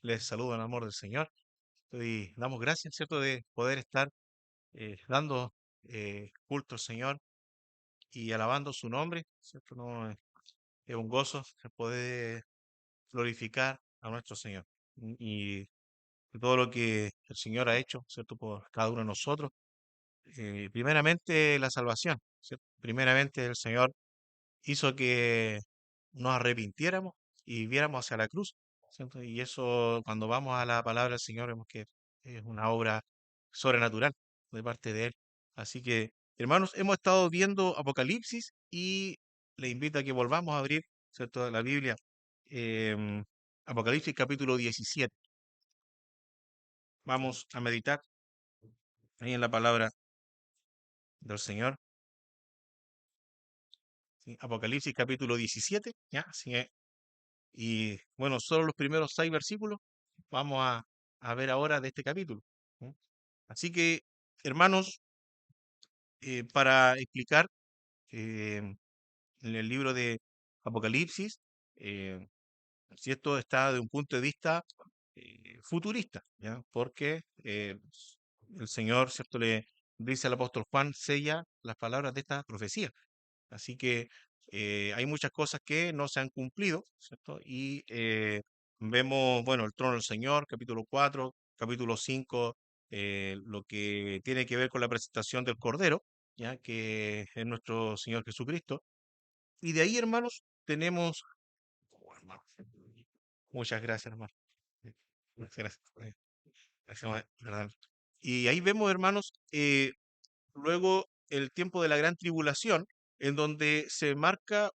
Les saludo en el amor del Señor. Y damos gracias, ¿cierto?, de poder estar dando culto al Señor y alabando su nombre, ¿cierto? No, es un gozo el poder glorificar a nuestro Señor y todo lo que el Señor ha hecho, ¿cierto?, por cada uno de nosotros. Primeramente, la salvación, ¿cierto? Primeramente, el Señor hizo que nos arrepintiéramos y viéramos hacia la cruz, ¿cierto? Y eso, cuando vamos a la palabra del Señor, vemos que es una obra sobrenatural de parte de Él. Así que, hermanos, hemos estado viendo Apocalipsis y le invito a que volvamos a abrir, ¿cierto?, la Biblia. em, Apocalipsis capítulo 17. Vamos a meditar ahí en la palabra del Señor. ¿Sí? Apocalipsis capítulo 17, ¿ya? Así que, y bueno, solo los primeros 6 versículos vamos a ver ahora de este capítulo. ¿Mm? Así que, hermanos, para explicar eh, en el libro de Apocalipsis, eh, si esto está de un punto de vista futurista, ¿ya? Porque el Señor, ¿cierto?, le dice al apóstol Juan, sella las palabras de esta profecía. Así que hay muchas cosas que no se han cumplido, ¿cierto? Y vemos, bueno, el trono del Señor, capítulo 4, capítulo 5, lo que tiene que ver con la presentación del Cordero, ya que es nuestro Señor Jesucristo. Y de ahí, hermanos, tenemos... Oh, hermano, muchas gracias, hermano. Muchas gracias. Gracias, ¿verdad? Y ahí vemos, hermanos, luego el tiempo de la gran tribulación, en donde se marca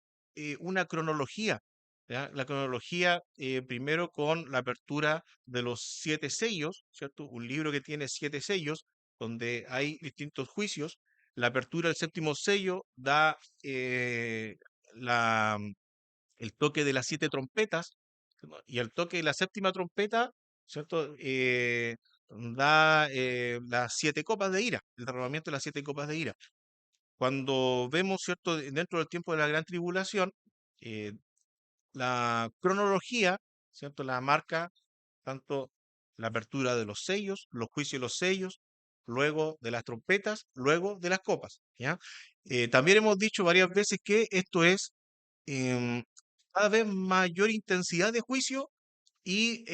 una cronología, ¿ya? La cronología primero con la apertura de los 7 sellos, ¿cierto? Un libro que tiene 7 sellos, donde hay distintos juicios. La apertura del séptimo sello da la, el toque de las 7 trompetas, ¿no? Y el toque de la séptima trompeta, ¿cierto? Da las 7 copas de ira, el derramamiento de las 7 copas de ira. Cuando vemos, ¿cierto?, dentro del tiempo de la gran tribulación, eh, la cronología, ¿cierto?, la marca tanto la apertura de los sellos, los juicios de los sellos, luego de las trompetas, luego de las copas, ¿ya? También hemos dicho varias veces que esto es em, cada vez mayor intensidad de juicio y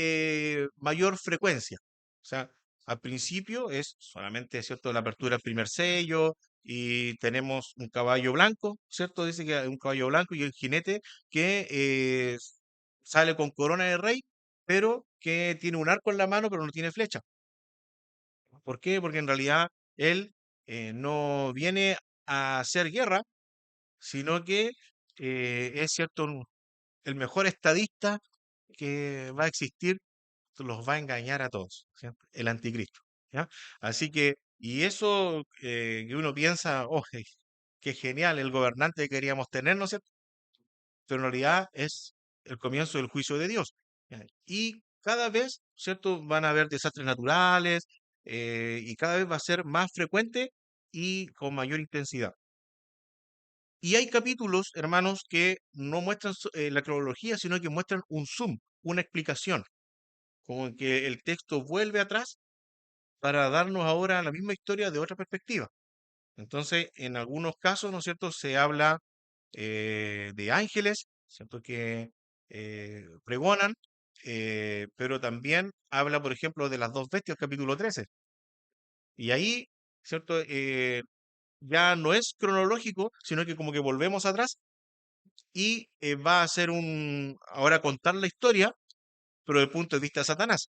mayor frecuencia. O sea, al principio es solamente, ¿cierto?, la apertura del primer sello y tenemos un caballo blanco, ¿cierto? Dice que hay un caballo blanco y el jinete que sale con corona de rey, pero que tiene un arco en la mano, pero no tiene flecha. ¿Por qué? Porque en realidad él no viene a hacer guerra, sino que es, ¿cierto?, el mejor estadista que va a existir, los va a engañar a todos, ¿cierto? El anticristo, ¿ya? Así que, y eso que uno piensa, oh, qué genial, el gobernante que queríamos tener, ¿no es cierto? Pero en realidad es el comienzo del juicio de Dios, ¿ya? Y cada vez, ¿cierto?, van a haber desastres naturales y cada vez va a ser más frecuente y con mayor intensidad. Y hay capítulos, hermanos, que no muestran la cronología, sino que muestran un zoom, una explicación, como que el texto vuelve atrás para darnos ahora la misma historia de otra perspectiva. Entonces, en algunos casos, ¿no es cierto?, se habla de ángeles, ¿cierto?, que pregonan, pero también habla, por ejemplo, de las 2 bestias, capítulo 13. Y ahí, ¿cierto?, ya no es cronológico, sino que como que volvemos atrás y va a ser ahora contar la historia, pero desde el punto de vista de Satanás.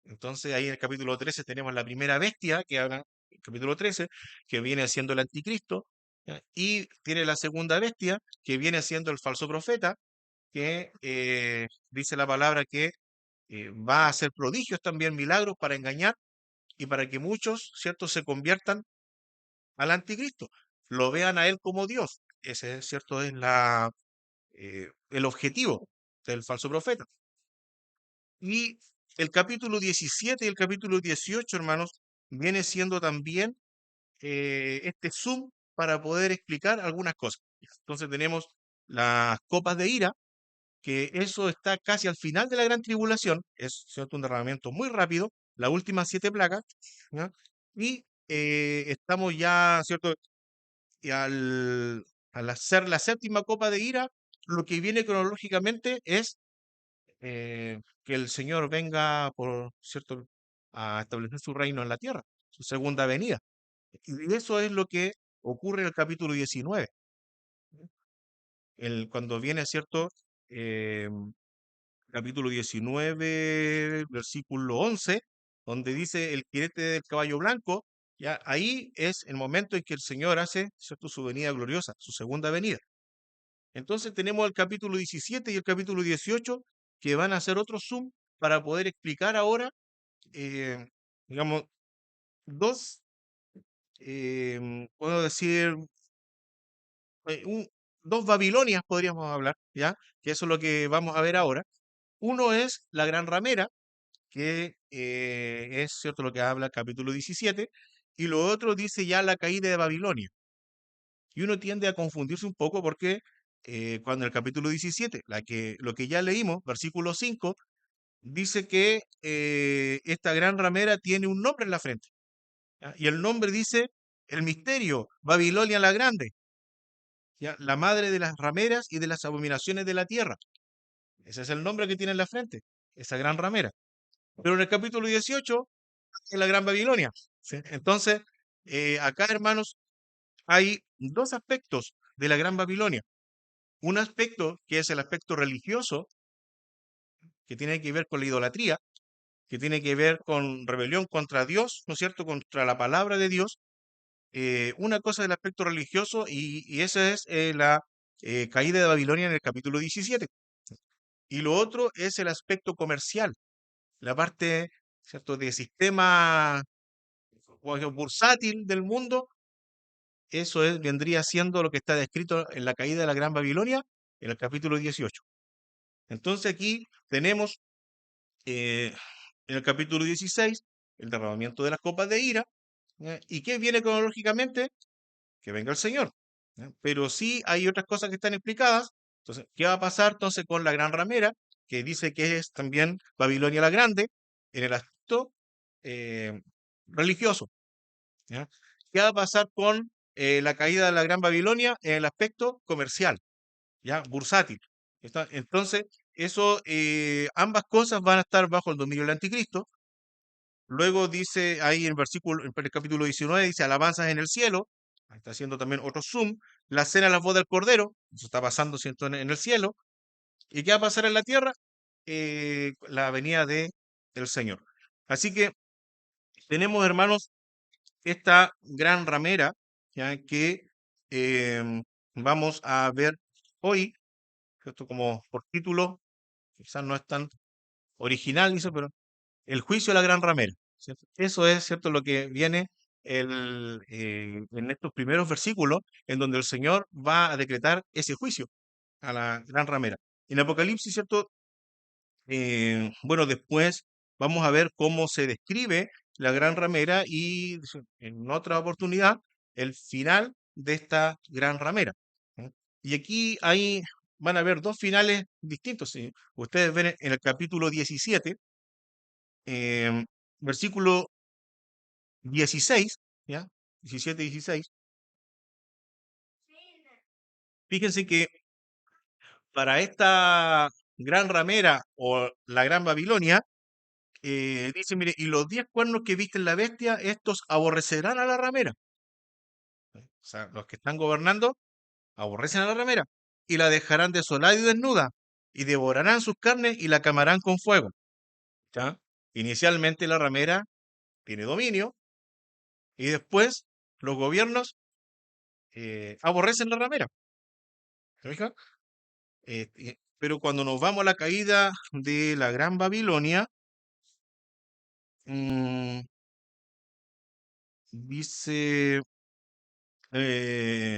Entonces ahí en el capítulo 13 tenemos la primera bestia que habla, el capítulo 13, que viene siendo el anticristo, ¿ya? Y tiene la segunda bestia, que viene siendo el falso profeta, que dice la palabra que va a hacer prodigios también, milagros para engañar y para que muchos, ¿cierto?, se conviertan al anticristo, lo vean a él como Dios. Ese, ¿cierto?, es el objetivo del falso profeta. Y el capítulo 17 y el capítulo 18, hermanos, viene siendo también este zoom para poder explicar algunas cosas. Entonces tenemos las copas de ira, que eso está casi al final de la gran tribulación, es, ¿cierto?, un derramamiento muy rápido, las últimas 7 plagas, ¿ya? Y estamos ya, ¿cierto? Y al hacer la séptima copa de ira, lo que viene cronológicamente es que el Señor venga, por cierto, a establecer su reino en la tierra, su segunda venida. Y eso es lo que ocurre en el capítulo 19, cuando viene, ¿cierto? Eh, Capítulo 19, versículo 11, donde dice el jinete del caballo blanco, ya ahí es el momento en que el Señor hace, ¿cierto?, su venida gloriosa, su segunda venida. Entonces tenemos el capítulo 17 y el capítulo 18 que van a hacer otro zoom para poder explicar ahora, eh, digamos, dos, puedo decir, eh, un- dos Babilonias podríamos hablar, ¿ya? Que eso es lo que vamos a ver ahora. Uno es la gran ramera, que es cierto lo que habla el capítulo 17, y lo otro dice ya la caída de Babilonia. Y uno tiende a confundirse un poco porque cuando en el capítulo 17, lo que ya leímos, versículo 5, dice que esta gran ramera tiene un nombre en la frente, ¿ya? Y el nombre dice el misterio, Babilonia la Grande, ¿ya? La madre de las rameras y de las abominaciones de la tierra. Ese es el nombre que tiene en la frente, esa gran ramera. Pero en el capítulo 18 es la gran Babilonia, ¿sí? Entonces, acá, hermanos, hay dos aspectos de la gran Babilonia. Un aspecto que es el aspecto religioso, que tiene que ver con la idolatría, que tiene que ver con rebelión contra Dios, ¿no es cierto?, contra la palabra de Dios. Una cosa es el aspecto religioso y esa es la caída de Babilonia en el capítulo 17. Y lo otro es el aspecto comercial, la parte, ¿cierto?, de sistema bursátil del mundo. Eso es, vendría siendo lo que está descrito en la caída de la Gran Babilonia en el capítulo 18. Entonces aquí tenemos eh, en el capítulo 16 el derramamiento de las copas de ira. ¿Ya? ¿Y qué viene cronológicamente? Que venga el Señor. ¿Ya? Pero sí hay otras cosas que están explicadas. Entonces, ¿qué va a pasar entonces con la gran ramera? Que dice que es también Babilonia la Grande en el aspecto eh, religioso. ¿Ya? ¿Qué va a pasar con la caída de la Gran Babilonia en el aspecto comercial, ya bursátil? Entonces, eso, ambas cosas van a estar bajo el dominio del anticristo. Luego dice ahí en versículo, en el capítulo 19, dice alabanzas en el cielo. Ahí está haciendo también otro zoom. La cena, la boda del Cordero. Eso está pasando, ¿cierto?, en el cielo. ¿Y qué va a pasar en la tierra? La venida del Señor. Así que tenemos, hermanos, esta gran ramera, ya que vamos a ver hoy, esto como por título, quizás no es tan original, dice, pero el juicio de la gran ramera, ¿cierto? Eso es, ¿cierto?, lo que viene en estos primeros versículos, en donde el Señor va a decretar ese juicio a la gran ramera. En Apocalipsis, ¿cierto? Bueno, después vamos a ver cómo se describe la gran ramera y en otra oportunidad el final de esta gran ramera. ¿Eh? Y aquí van a haber dos finales distintos. Si ustedes ven en el capítulo 17, versículo 16, ¿ya? 17 y 16, fíjense que para esta gran ramera o la gran Babilonia, dice, mire, y los 10 cuernos que viste en la bestia, estos aborrecerán a la ramera. O sea, los que están gobernando aborrecen a la ramera y la dejarán desolada y desnuda y devorarán sus carnes y la quemarán con fuego. ¿Ya? Inicialmente la ramera tiene dominio y después los gobiernos aborrecen la ramera. ¿Se fija? Pero cuando nos vamos a la caída de la Gran Babilonia, mm, dice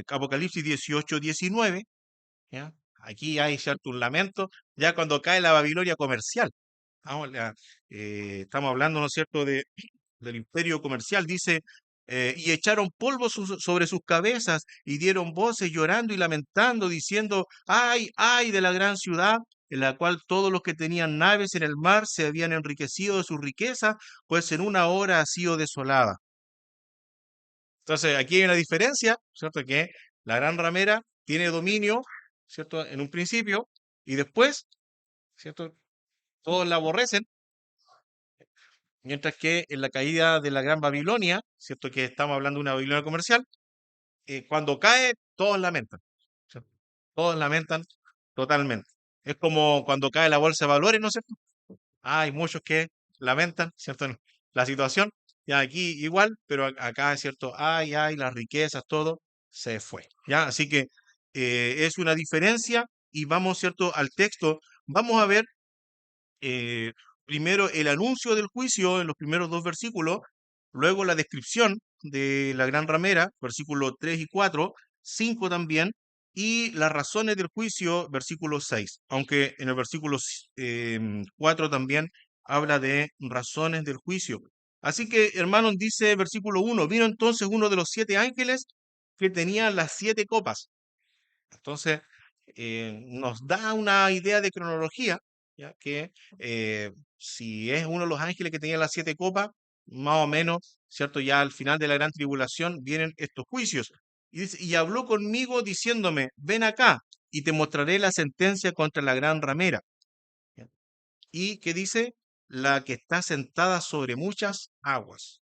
Apocalipsis 18-19, ¿ya? Aquí hay cierto un lamento, ya cuando cae la Babilonia comercial. Vamos, estamos hablando, ¿no es cierto?, del imperio comercial. Dice, y echaron polvo sobre sus cabezas y dieron voces llorando y lamentando, diciendo, ay, ay de la gran ciudad, en la cual todos los que tenían naves en el mar se habían enriquecido de su riqueza, pues en una hora ha sido desolada. Entonces, aquí hay una diferencia, ¿cierto? Que la gran ramera tiene dominio, ¿cierto? En un principio, y después, ¿cierto? Todos la aborrecen, mientras que en la caída de la Gran Babilonia, ¿cierto? Que estamos hablando de una Babilonia comercial, cuando cae, todos lamentan, ¿cierto? Todos lamentan totalmente. Es como cuando cae la bolsa de valores, ¿no es cierto? Hay muchos que lamentan, ¿cierto? La situación, ya aquí igual, pero acá es cierto, ay, las riquezas, todo se fue, ¿ya? Así que es una diferencia y vamos, ¿cierto? Al texto, vamos a ver eh, primero el anuncio del juicio en los primeros dos versículos, luego la descripción de la gran ramera, versículos 3 y 4, 5 también, y las razones del juicio, versículo 6, aunque en el versículo 4 también habla de razones del juicio. Así que, hermanos, dice versículo 1, vino entonces uno de los 7 ángeles que tenía las 7 copas. Entonces, nos da una idea de cronología, ya que si es uno de los ángeles que tenía las 7 copas, más o menos, ¿cierto? Ya al final de la gran tribulación vienen estos juicios. Y dice, y habló conmigo diciéndome, ven acá y te mostraré la sentencia contra la gran ramera. ¿Ya? Y que dice, la que está sentada sobre muchas aguas.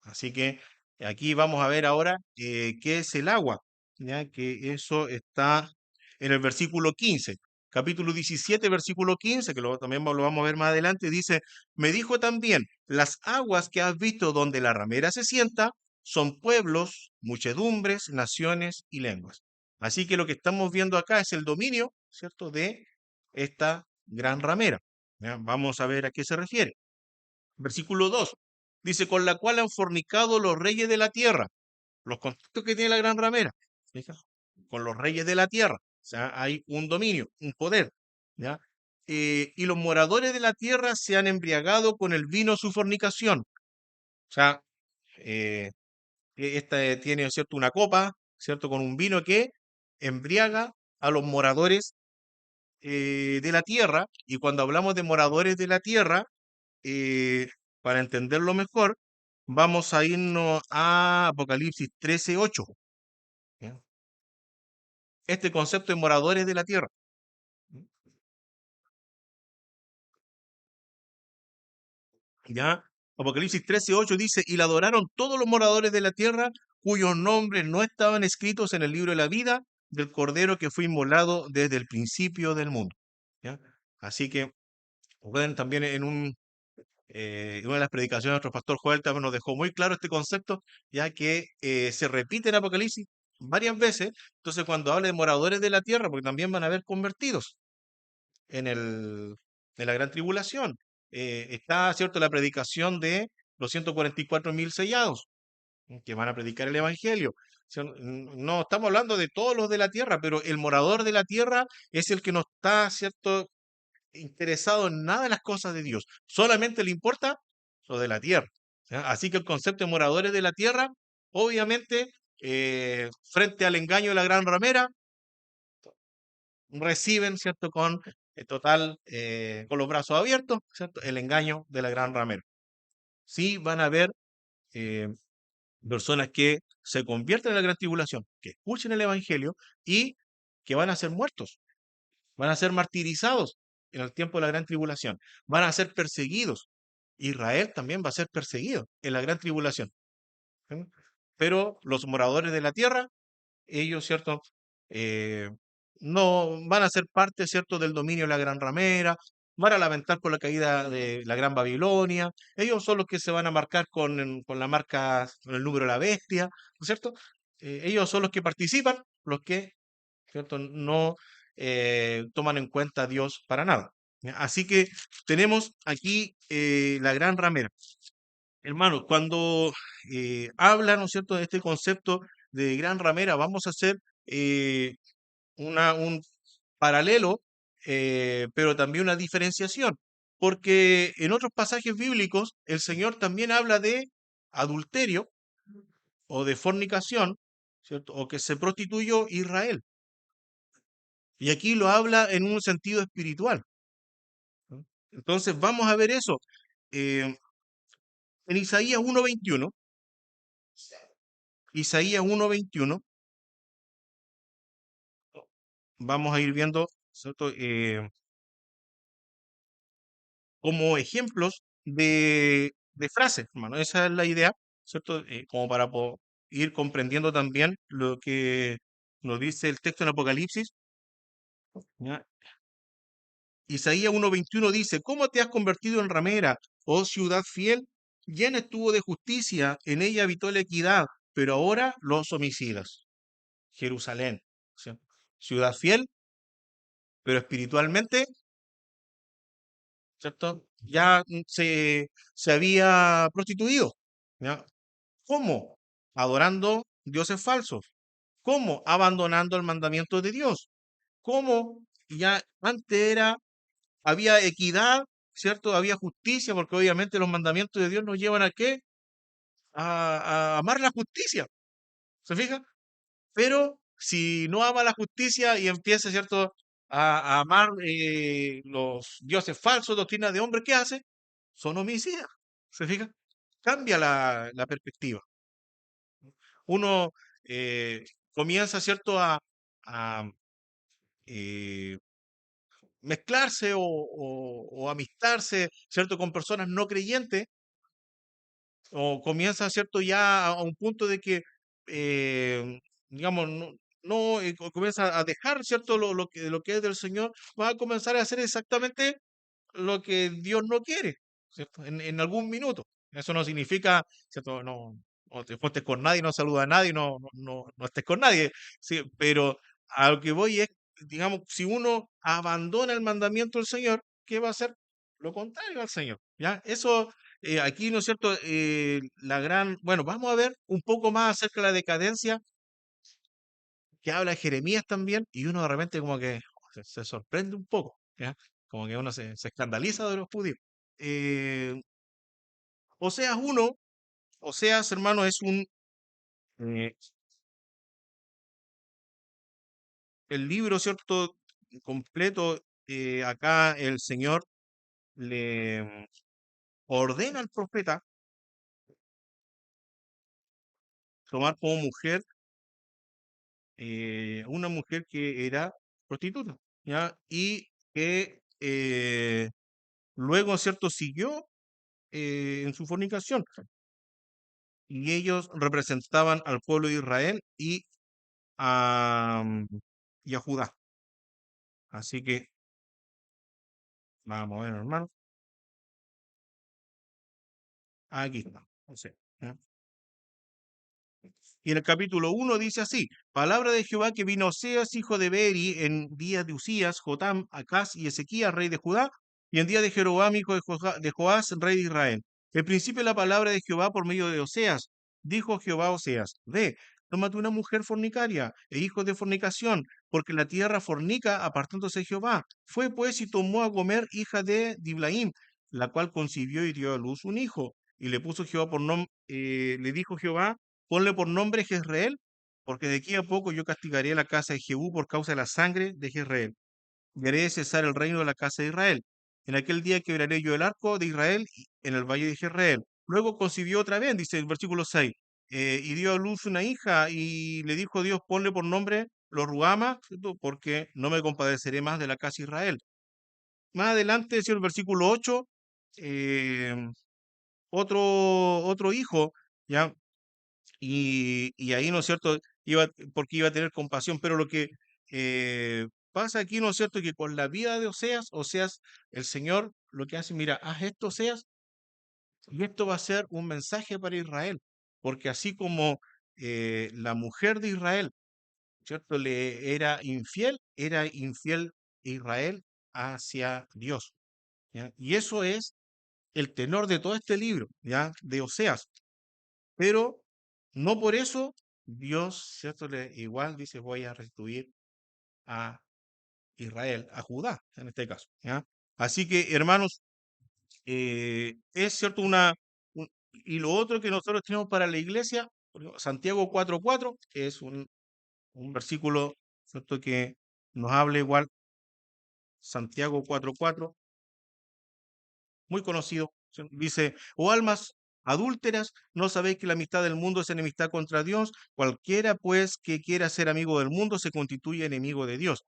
Así que aquí vamos a ver ahora qué es el agua, ya que eso está en el versículo 15. Capítulo 17, versículo 15, que también lo vamos a ver más adelante, dice, me dijo también, las aguas que has visto donde la ramera se sienta son pueblos, muchedumbres, naciones y lenguas. Así que lo que estamos viendo acá es el dominio, ¿cierto?, de esta gran ramera. ¿Ya? Vamos a ver a qué se refiere. Versículo 2 dice, con la cual han fornicado los reyes de la tierra. Los contactos que tiene la gran ramera, ¿fija? Con los reyes de la tierra. O sea, hay un dominio, un poder, ¿ya? Y los moradores de la tierra se han embriagado con el vino de su fornicación. O sea, eh, esta tiene, ¿cierto?, una copa, ¿cierto?, con un vino que embriaga a los moradores de la tierra. Y cuando hablamos de moradores de la tierra, eh, para entenderlo mejor, vamos a irnos a Apocalipsis 13:8. ¿Ya? Este concepto de moradores de la tierra. ¿Ya? Apocalipsis 13:8 dice, y la adoraron todos los moradores de la tierra cuyos nombres no estaban escritos en el libro de la vida del Cordero que fue inmolado desde el principio del mundo. ¿Ya? Así que pueden también en una de las predicaciones, nuestro pastor Joel también nos dejó muy claro este concepto, ya que se repite en Apocalipsis varias veces. Entonces, cuando habla de moradores de la tierra, porque también van a haber convertidos en en la gran tribulación, está, ¿cierto?, la predicación de los 144.000 sellados, que van a predicar el evangelio. No estamos hablando de todos los de la tierra, pero el morador de la tierra es el que no está, ¿cierto?, interesado en nada de las cosas de Dios, solamente le importa lo de la tierra. ¿Ya? Así que el concepto de moradores de la tierra, obviamente, frente al engaño de la gran ramera, reciben, ¿cierto?, con con los brazos abiertos, ¿cierto?, el engaño de la gran ramera. Sí van a haber eh, personas que se convierten en la gran tribulación, que escuchen el evangelio y que van a ser muertos, van a ser martirizados en el tiempo de la gran tribulación, van a ser perseguidos. Israel también va a ser perseguido en la gran tribulación. ¿Sí? Pero los moradores de la tierra, ellos, ¿cierto? Eh, no van a ser parte, ¿cierto?, del dominio de la gran ramera, van a lamentar por la caída de la gran Babilonia. Ellos son los que se van a marcar con la marca, con el número de la bestia, ¿no es cierto? Ellos son los que participan, los que, ¿cierto?, no toman en cuenta a Dios para nada. ¿Ya? Así que tenemos aquí la gran ramera. Hermano, cuando habla, ¿no es cierto?, de este concepto de gran ramera, vamos a hacer eh, un paralelo, pero también una diferenciación, porque en otros pasajes bíblicos el Señor también habla de adulterio o de fornicación, ¿cierto?, o que se prostituyó Israel. Y aquí lo habla en un sentido espiritual, ¿no? Entonces vamos a ver eso. Eh, en Isaías 1:21, vamos a ir viendo, ¿cierto? Como ejemplos de frases, hermano. Esa es la idea, ¿cierto? Como para ir comprendiendo también lo que nos dice el texto en Apocalipsis, ¿ya? Isaías 1:21 dice, ¿cómo te has convertido en ramera, oh ciudad fiel? Llena estuvo de justicia, en ella habitó la equidad, pero ahora los homicidas. Jerusalén, ¿sí? Ciudad fiel, pero espiritualmente, ¿cierto? Ya se había prostituido, ¿ya? ¿Cómo? Adorando dioses falsos. ¿Cómo? Abandonando el mandamiento de Dios. ¿Cómo? Ya antes había equidad, ¿cierto? Había justicia, porque obviamente los mandamientos de Dios nos llevan ¿a qué? A amar la justicia, ¿se fija? Pero si no ama la justicia y empieza, ¿cierto? A amar los dioses falsos, doctrinas de hombre, ¿qué hace? Son homicidas, ¿se fija? Cambia la perspectiva. Uno comienza, ¿cierto?, a, eh, mezclarse o amistarse, ¿cierto?, con personas no creyentes, o comienza, ¿cierto?, ya a un punto de que, digamos, comienza a dejar, ¿cierto?, lo que es del Señor, va a comenzar a hacer exactamente lo que Dios no quiere, ¿cierto? En algún minuto. Eso no significa, ¿cierto? No te juntes con nadie, no saluda a nadie, no estés con nadie, sí, pero a lo que voy es, digamos, si uno abandona el mandamiento del Señor, ¿qué va a hacer? Lo contrario al Señor, ¿ya? Eso, aquí, ¿no es cierto? Bueno, vamos a ver un poco más acerca de la decadencia que habla Jeremías también, y uno de repente como que se sorprende un poco, ¿ya? Como que uno se escandaliza de los judíos. Eh, Oseas 1, Oseas, hermano, es eh, el libro, ¿cierto? Completo. Acá el Señor le ordena al profeta tomar como mujer una mujer que era prostituta, ¿ya? Y que luego, ¿cierto? Siguió en su fornicación. Y ellos representaban al pueblo de Israel y a Judá. Así que, vamos a ver, hermano. Aquí está. O sea, ¿ya? Y en el capítulo 1 dice así: palabra de Jehová que vino Oseas, hijo de Beeri, en días de Usías, Jotam, Acaz y Ezequías, rey de Judá, y en día de Jeroboam, hijo de Joás, rey de Israel. El principio de la palabra de Jehová por medio de Oseas. Dijo Jehová a Oseas: ve, tómate una mujer fornicaria e hijos de fornicación, porque la tierra fornica apartándose de Jehová. Fue pues y tomó a Gomer, hija de Diblaim, la cual concibió y dio a luz un hijo. Y le puso Jehová por nombre, le dijo Jehová: ponle por nombre Jezreel, porque de aquí a poco yo castigaré a la casa de Jehú por causa de la sangre de Jezreel, y haré cesar el reino de la casa de Israel. En aquel día quebraré yo el arco de Israel en el valle de Jezreel. Luego concibió otra vez, dice el versículo 6, y dio a luz una hija, y le dijo Dios: ponle por nombre Lo Ruama, ¿cierto? Porque no me compadeceré más de la casa de Israel. Más adelante, dice el versículo 8, eh, otro hijo, ¿ya? Y ahí, ¿no es cierto?, porque iba a tener compasión, pero lo que pasa aquí, ¿no es cierto?, que con la vida de Oseas, el Señor lo que hace, mira, haz esto, Oseas, y esto va a ser un mensaje para Israel, porque así como la mujer de Israel, ¿cierto?, le era infiel Israel hacia Dios, ¿ya? Y eso es el tenor de todo este libro, ¿ya?, de Oseas. Pero no por eso Dios, ¿cierto? Igual dice: voy a restituir a Israel, a Judá, en este caso, ¿ya? Así que, hermanos, es cierto y lo otro que nosotros tenemos para la iglesia, por ejemplo, Santiago 4:4, que es un versículo, ¿cierto?, que nos habla igual Santiago 4:4, muy conocido. ¿Sí? Dice, oh almas adúlteras, ¿no sabéis que la amistad del mundo es enemistad contra Dios? Cualquiera pues que quiera ser amigo del mundo se constituye enemigo de Dios.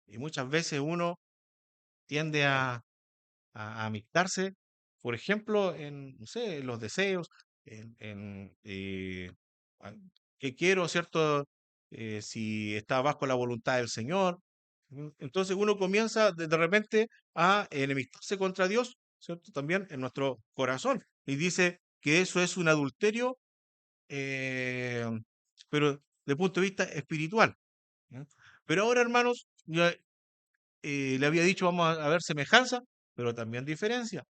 Y muchas veces uno tiende a amistarse, por ejemplo, en, no sé, en los deseos, en a- qué quiero, ¿cierto? Si está bajo la voluntad del Señor. Entonces uno comienza de repente a enemistarse contra Dios, ¿cierto? También en nuestro corazón. Y dice que eso es un adulterio, eh, pero de punto de vista espiritual. ¿Ya? Pero ahora, hermanos, le había dicho, vamos a ver semejanza, pero también diferencia.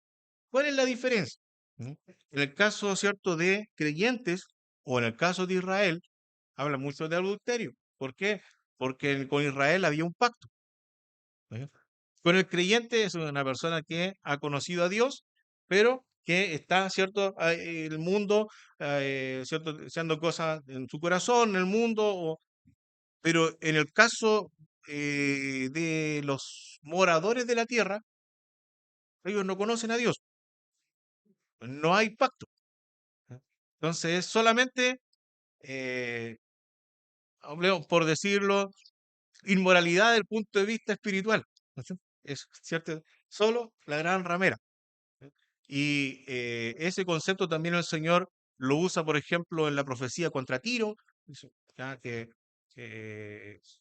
¿Cuál es la diferencia? ¿Mm? En el caso, ¿cierto?, de creyentes o en el caso de Israel, habla mucho de adulterio. ¿Por qué? Porque con Israel había un pacto. ¿Eh? Con el creyente es una persona que ha conocido a Dios, pero que está, ¿cierto?, el mundo, ¿cierto?, deseando cosas en su corazón, en el mundo, pero en el caso de los moradores de la tierra, ellos no conocen a Dios, no hay pacto. ¿Eh? Entonces es solamente, eh, hablemos por decirlo, inmoralidad desde el punto de vista espiritual. ¿No es cierto? Es cierto, solo la gran ramera. ¿Eh? Y ese concepto también el Señor lo usa, por ejemplo, en la profecía contra Tiro, dice, ya que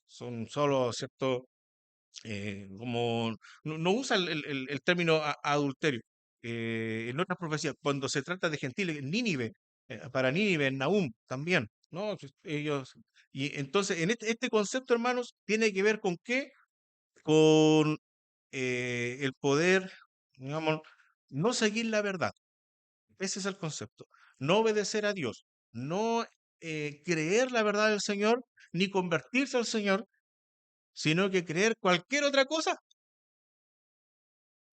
son solo, ¿cierto? Como no usa el término adulterio. En otras profecías, cuando se trata de gentiles, Nínive, para Nínive, en Nahum también, ¿no? Pues, ellos, y entonces, en este concepto, hermanos, tiene que ver con qué, con el poder, digamos, no seguir la verdad. Ese es el concepto. No obedecer a Dios, no creer la verdad del Señor, ni convertirse al Señor, sino que creer cualquier otra cosa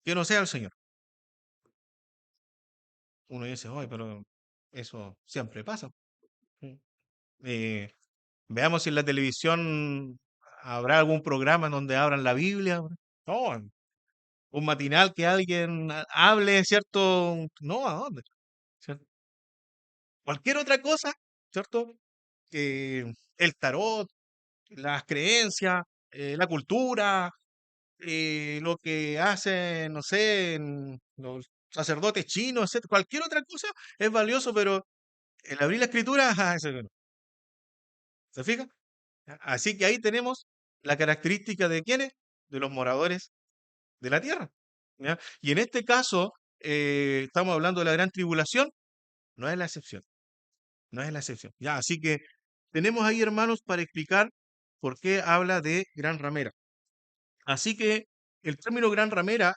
que no sea el Señor. Uno dice, oye, pero eso siempre pasa. Mm. Eh, Veamos si en la televisión habrá algún programa en donde abran la Biblia. No, un matinal que alguien hable, ¿cierto? No, ¿a dónde? ¿Cierto? Cualquier otra cosa, ¿cierto? El tarot, las creencias, la cultura, lo que hacen, no sé, los sacerdotes chinos, etcétera. Cualquier otra cosa es valioso, pero el abrir la escritura, ajá, eso no. ¿Se fija? ¿Ya? Así que ahí tenemos la característica de quiénes, de los moradores de la tierra. ¿Ya? Y en este caso, estamos hablando de la gran tribulación, no es la excepción, no es la excepción. Ya, así que tenemos ahí, hermanos, para explicar por qué habla de gran ramera. Así que el término gran ramera,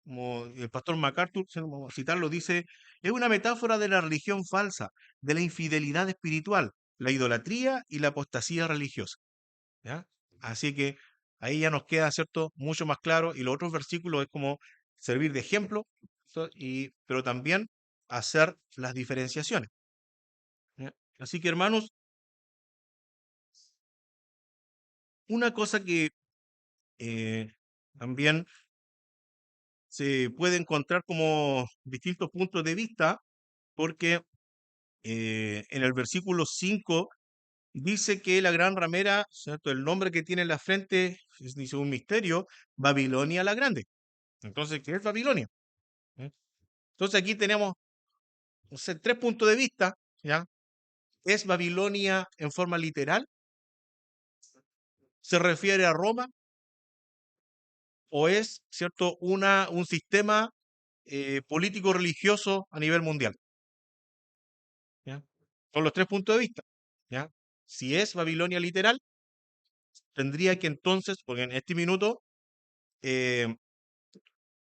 como el pastor MacArthur, si no vamos a citarlo, dice, es una metáfora de la religión falsa, de la infidelidad espiritual, la idolatría y la apostasía religiosa. ¿Ya? Así que ahí ya nos queda, ¿cierto?, mucho más claro, y los otros versículos es como servir de ejemplo, pero también hacer las diferenciaciones. ¿Ya? Así que, hermanos, una cosa que eh, también se puede encontrar como distintos puntos de vista, porque en el versículo 5 dice que la gran ramera, ¿cierto? El nombre que tiene en la frente dice un misterio, Babilonia la Grande. Entonces, ¿qué es Babilonia? ¿Eh? Entonces aquí tenemos, no sé, tres puntos de vista, ¿ya? ¿Es Babilonia en forma literal? ¿Se refiere a Roma? ¿O es, cierto, un sistema político-religioso a nivel mundial? ¿Ya? Son los tres puntos de vista, ¿ya? Si es Babilonia literal, tendría que entonces, porque en este minuto eh,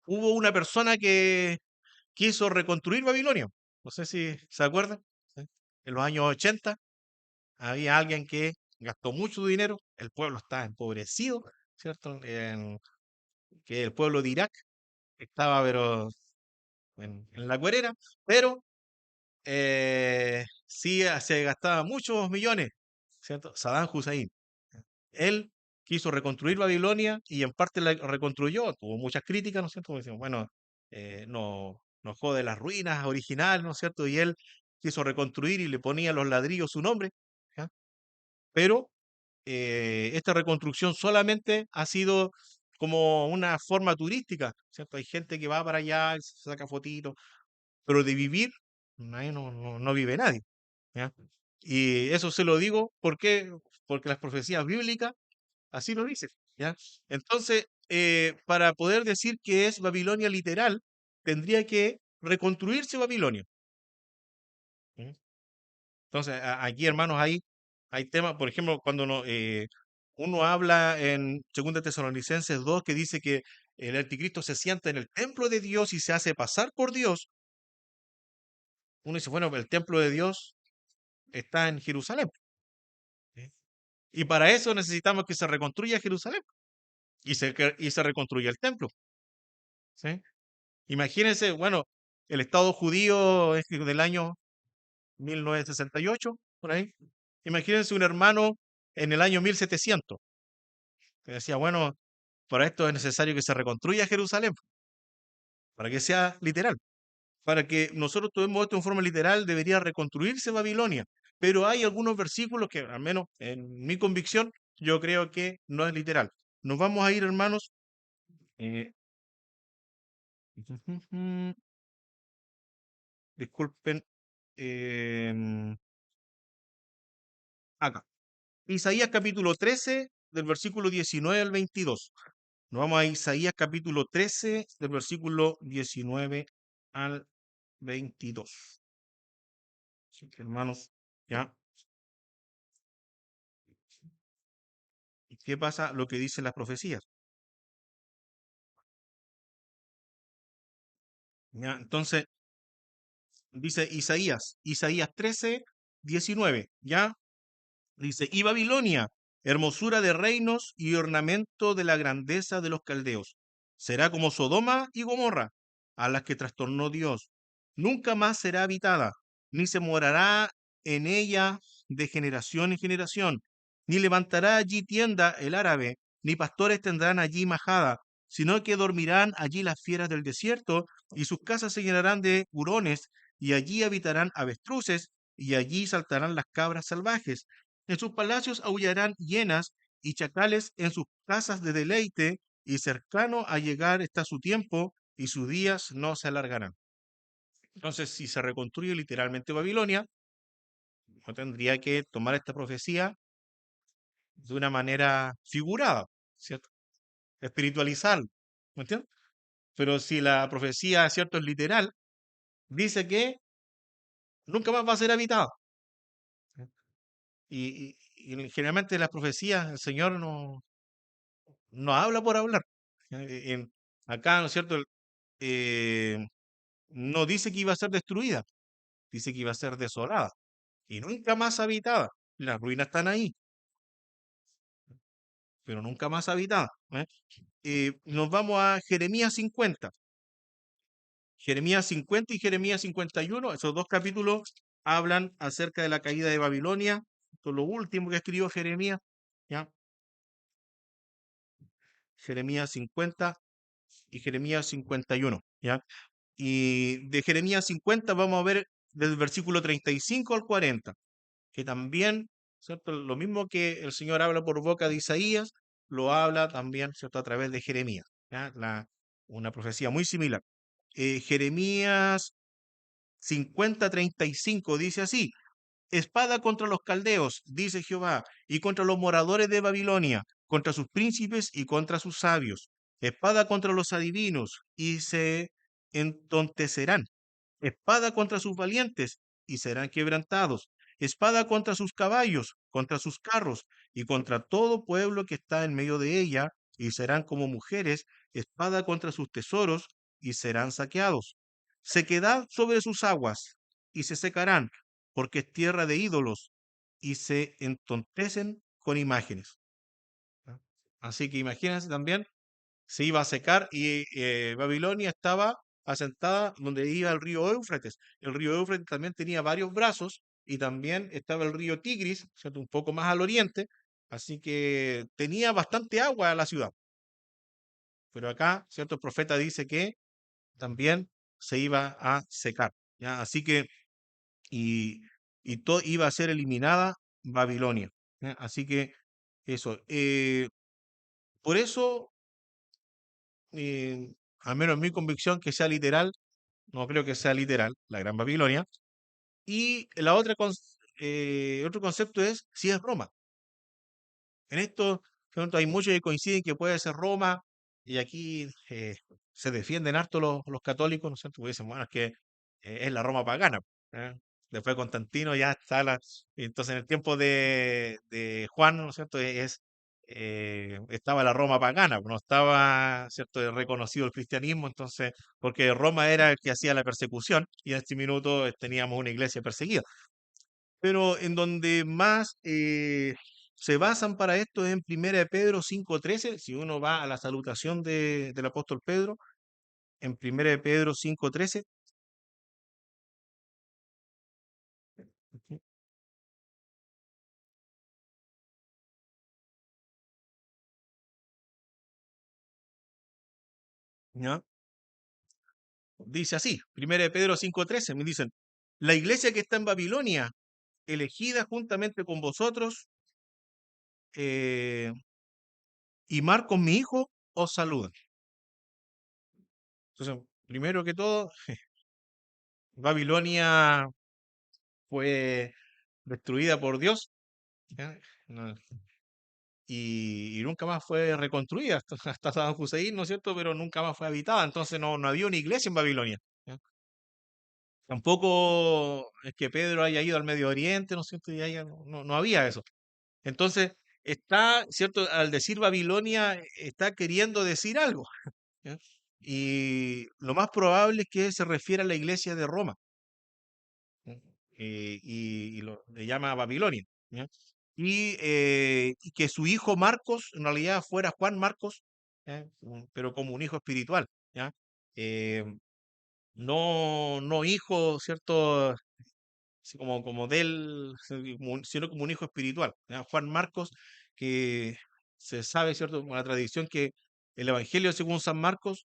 hubo una persona que quiso reconstruir Babilonia. No sé si se acuerdan. ¿Sí? En los años 80 había alguien que gastó mucho dinero, el pueblo estaba empobrecido, ¿cierto? Que el pueblo de Irak estaba, pero en la cuerera, pero sí se gastaba muchos millones, ¿cierto? Saddam Hussein. Él quiso reconstruir Babilonia y en parte la reconstruyó, tuvo muchas críticas, ¿no es cierto? Porque decían, bueno, no jode las ruinas originales, ¿no es cierto? Y él quiso reconstruir y le ponía a los ladrillos su nombre, ¿ya? Pero esta reconstrucción solamente ha sido como una forma turística, ¿cierto? Hay gente que va para allá y se saca fotitos, pero de vivir, ahí no vive nadie, ¿ya? Y eso se lo digo porque las profecías bíblicas así lo dicen, ¿ya? Entonces, para poder decir que es Babilonia literal, tendría que reconstruirse Babilonia. ¿Mm? Entonces, aquí, hermanos, hay temas, por ejemplo, cuando uno habla en 2 Tesalonicenses 2 que dice que el anticristo se sienta en el templo de Dios y se hace pasar por Dios, uno dice, bueno, el templo de Dios está en Jerusalén. ¿Sí? Y para eso necesitamos que se reconstruya Jerusalén y se reconstruya el templo. ¿Sí? Imagínense, bueno, el Estado judío es del año 1968, por ahí. Imagínense un hermano en el año 1700 que decía, bueno, para esto es necesario que se reconstruya Jerusalén, para que sea literal. Para que nosotros tomemos esto en forma literal, debería reconstruirse Babilonia. Pero hay algunos versículos que, al menos en mi convicción, yo creo que no es literal. Nos vamos a ir, hermanos. eh, disculpen. em, Acá. Isaías capítulo 13, del versículo 19 al 22. Nos vamos a Isaías capítulo 13, del versículo 19 al 22. Así que, hermanos, ya. ¿Y qué pasa? Lo que dicen las profecías. ¿Ya? Entonces, dice Isaías 13, 19. ¿Ya? Dice, y Babilonia, hermosura de reinos y ornamento de la grandeza de los caldeos, será como Sodoma y Gomorra, a las que trastornó Dios. Nunca más será habitada, ni se morará en ella de generación en generación, ni levantará allí tienda el árabe, ni pastores tendrán allí majada, sino que dormirán allí las fieras del desierto, y sus casas se llenarán de hurones, y allí habitarán avestruces, y allí saltarán las cabras salvajes. En sus palacios aullarán hienas y chacales en sus casas de deleite, y cercano a llegar está su tiempo, y sus días no se alargarán. Entonces, si se reconstruye literalmente Babilonia, no tendría que tomar esta profecía de una manera figurada, ¿cierto? Espiritualizar, ¿me entiendes? Pero si la profecía, ¿cierto?, es literal, dice que nunca más va a ser habitada. Y generalmente las profecías, el Señor no habla por hablar. Acá, ¿no es cierto? eh, no dice que iba a ser destruida, dice que iba a ser desolada y nunca más habitada. Las ruinas están ahí, pero nunca más habitada. ¿Eh? Nos vamos a Jeremías 50. Jeremías 50 y Jeremías 51, esos dos capítulos hablan acerca de la caída de Babilonia. Esto es lo último que escribió Jeremías. ¿Ya? Jeremías 50 y Jeremías 51. ¿Ya? Y de Jeremías 50 vamos a ver del versículo 35 al 40, que también, ¿cierto? Lo mismo que el Señor habla por boca de Isaías, lo habla también, ¿cierto?, a través de Jeremías. ¿Ya? Una profecía muy similar. Jeremías 50:35 dice así: espada contra los caldeos, dice Jehová, y contra los moradores de Babilonia, contra sus príncipes y contra sus sabios. Espada contra los adivinos, y se entontecerán. Espada contra sus valientes, y serán quebrantados. Espada contra sus caballos, contra sus carros, y contra todo pueblo que está en medio de ella, y serán como mujeres. Espada contra sus tesoros, y serán saqueados. Sequedad sobre sus aguas, y se secarán, porque es tierra de ídolos, y se entontecen con imágenes. ¿Ah? Así que imagínense también, se iba a secar y Babilonia estaba asentada donde iba el río Éufrates. El río Éufrates también tenía varios brazos y también estaba el río Tigris, ¿cierto?, un poco más al oriente, Así que tenía bastante agua la ciudad. Pero acá, ¿cierto? El profeta dice que también se iba a secar. ¿Ya? Así que, y, y todo iba a ser eliminada Babilonia. ¿Ya? Así que eso. Por eso, al menos en mi convicción, que sea literal, no creo que sea literal, la Gran Babilonia. Y la otra, otro concepto es si es Roma. En esto, pronto hay muchos que coinciden que puede ser Roma, y aquí se defienden harto los católicos, ¿no es cierto? Porque dicen, bueno, es que es la Roma pagana. ¿Eh? Después de Constantino ya está la. Entonces, en el tiempo de Juan, ¿no es cierto? Estaba la Roma pagana, no estaba, ¿cierto?, reconocido el cristianismo, entonces, porque Roma era el que hacía la persecución, y en este minuto teníamos una iglesia perseguida. Pero en donde más se basan para esto es en Primera de Pedro 5:13. Si uno va a la salutación del apóstol Pedro, en Primera de Pedro 5:13, ujú, ¿ya? Dice así, Primera de Pedro 5:13, me dicen, la iglesia que está en Babilonia, elegida juntamente con vosotros, eh, y Marcos, mi hijo, os saludan. Entonces, primero que todo, Babilonia fue destruida por Dios, ¿ya? No, y nunca más fue reconstruida hasta Saddam Hussein, ¿no es cierto? Pero nunca más fue habitada, entonces no había una iglesia en Babilonia. ¿Ya? Tampoco es que Pedro haya ido al Medio Oriente, ¿no es cierto? No había eso. Entonces, está, ¿cierto? Al decir Babilonia, está queriendo decir algo. ¿Ya? Y lo más probable es que se refiera a la iglesia de Roma. ¿Ya? Le llama Babilonia. ¿Ya? Y que su hijo Marcos en realidad fuera Juan Marcos, ¿ya? Pero como un hijo espiritual, ¿ya? Eh, no hijo, ¿cierto? Así como de él, sino como un hijo espiritual, ¿ya? Juan Marcos, que se sabe, ¿cierto? Por la tradición que el Evangelio según San Marcos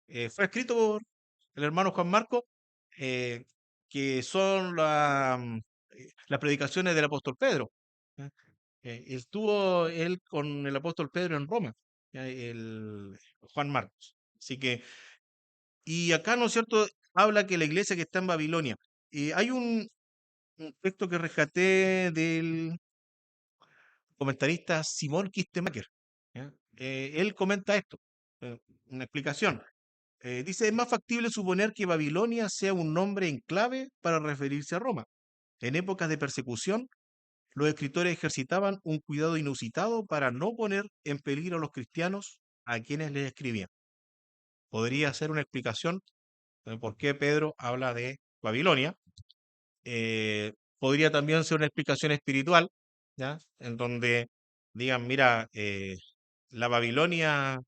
fue escrito por el hermano Juan Marcos, eh, que son las predicaciones del apóstol Pedro. ¿Ya? Estuvo él con el apóstol Pedro en Roma, ¿ya? El Juan Marcos. Así que, y acá, ¿no es cierto?, habla que la iglesia que está en Babilonia. Hay un texto que rescaté del comentarista Simón Kistemaker. ¿Ya? Él comenta esto, una explicación. Dice, es más factible suponer que Babilonia sea un nombre en clave para referirse a Roma. En épocas de persecución, los escritores ejercitaban un cuidado inusitado para no poner en peligro a los cristianos a quienes les escribían. Podría ser una explicación de por qué Pedro habla de Babilonia. Podría también ser una explicación espiritual, ¿ya? En donde digan, mira, la Babilonia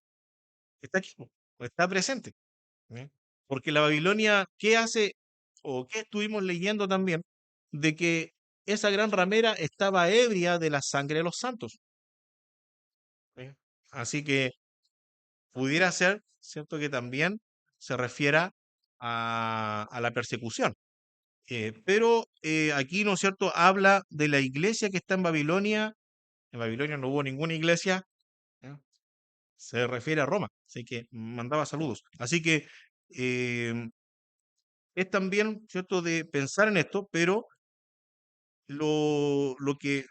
está aquí, o está presente. ¿Ya? Porque la Babilonia, ¿qué hace o qué estuvimos leyendo también? De que esa gran ramera estaba ebria de la sangre de los santos. ¿Ya? Así que pudiera ser, ¿cierto?, que también se refiera a la persecución. Pero aquí, ¿no es cierto?, habla de la iglesia que está en Babilonia. En Babilonia no hubo ninguna iglesia. ¿Ya? Se refiere a Roma, así que mandaba saludos. Así que eh, es también, ¿cierto?, de pensar en esto, pero lo que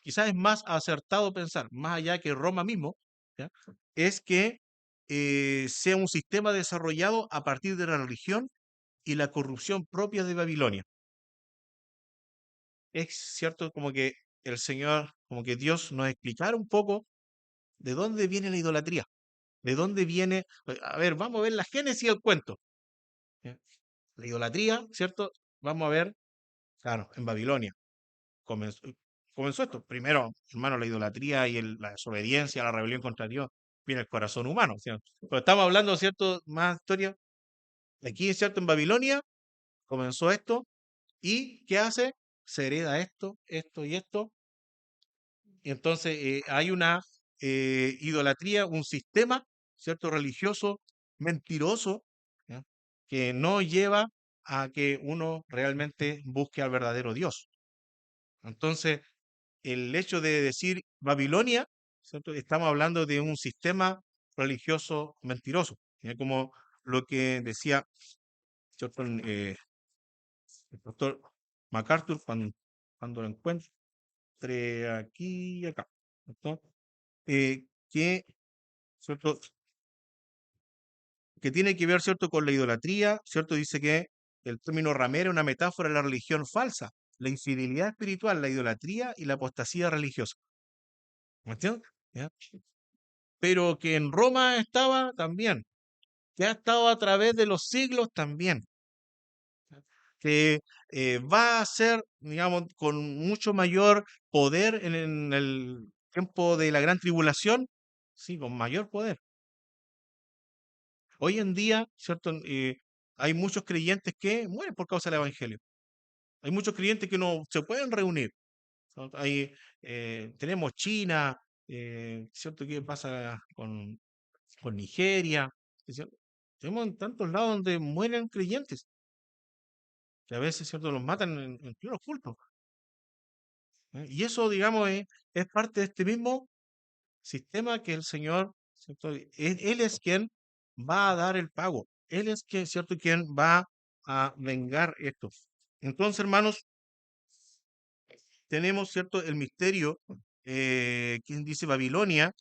quizás es más acertado pensar, más allá que Roma mismo, ¿ya? Es que sea un sistema desarrollado a partir de la religión y la corrupción propia de Babilonia. Es cierto como que el Señor, como que Dios nos explicara un poco de dónde viene la idolatría, de dónde viene, a ver, vamos a ver la génesis del cuento. ¿Ya? La idolatría, ¿cierto? Vamos a ver, claro, en Babilonia comenzó, comenzó esto. Primero, hermano, la idolatría y la desobediencia, la rebelión contra Dios, viene el corazón humano, ¿cierto? Pero estamos hablando, ¿cierto? Más historia. Aquí, ¿cierto? En Babilonia comenzó esto. ¿Y qué hace? Se hereda esto, esto y esto. Y entonces hay una idolatría, un sistema, ¿cierto? Religioso, mentiroso, ¿ya? Que no lleva a que uno realmente busque al verdadero Dios. Entonces, el hecho de decir Babilonia, ¿cierto? Estamos hablando de un sistema religioso mentiroso, ¿ya? Como lo que decía, ¿cierto? El doctor MacArthur cuando lo encuentre aquí y acá, ¿cierto? Que, ¿cierto? Que tiene que ver, ¿cierto? Con la idolatría, ¿cierto? Dice que el término ramera es una metáfora de la religión falsa, la infidelidad espiritual, la idolatría y la apostasía religiosa. ¿Me entiendes? ¿Ya? Pero que en Roma estaba también, que ha estado a través de los siglos también, que va a ser, digamos, con mucho mayor poder en el tiempo de la gran tribulación, sí, con mayor poder. Hoy en día, ¿cierto? Hay muchos creyentes que mueren por causa del Evangelio. Hay muchos creyentes que no se pueden reunir. ¿No? Tenemos China, ¿cierto? ¿Qué pasa con Nigeria? ¿Cierto? Tenemos en tantos lados donde mueren creyentes, que a veces, ¿cierto? Los matan en plenos cultos. ¿Eh? Y eso, digamos, es parte de este mismo sistema que el Señor, ¿cierto? Él es quien va a dar el pago. Él es quien, ¿cierto? Quien va a vengar esto. Entonces, hermanos, tenemos, ¿cierto? El misterio, quien dice Babilonia,